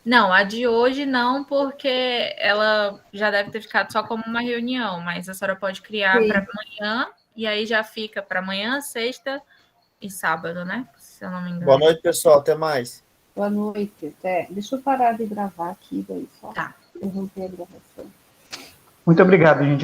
Speaker 5: Não, a de hoje não, porque ela já deve ter ficado só como uma reunião, mas a senhora pode criar para amanhã, e aí já fica para amanhã, sexta e sábado, né? Se eu não me engano.
Speaker 2: Boa noite, pessoal. Até mais.
Speaker 1: Boa noite. Deixa eu parar de gravar aqui, daí só.
Speaker 5: Tá.
Speaker 1: Interromper a gravação.
Speaker 4: Muito obrigado, gente.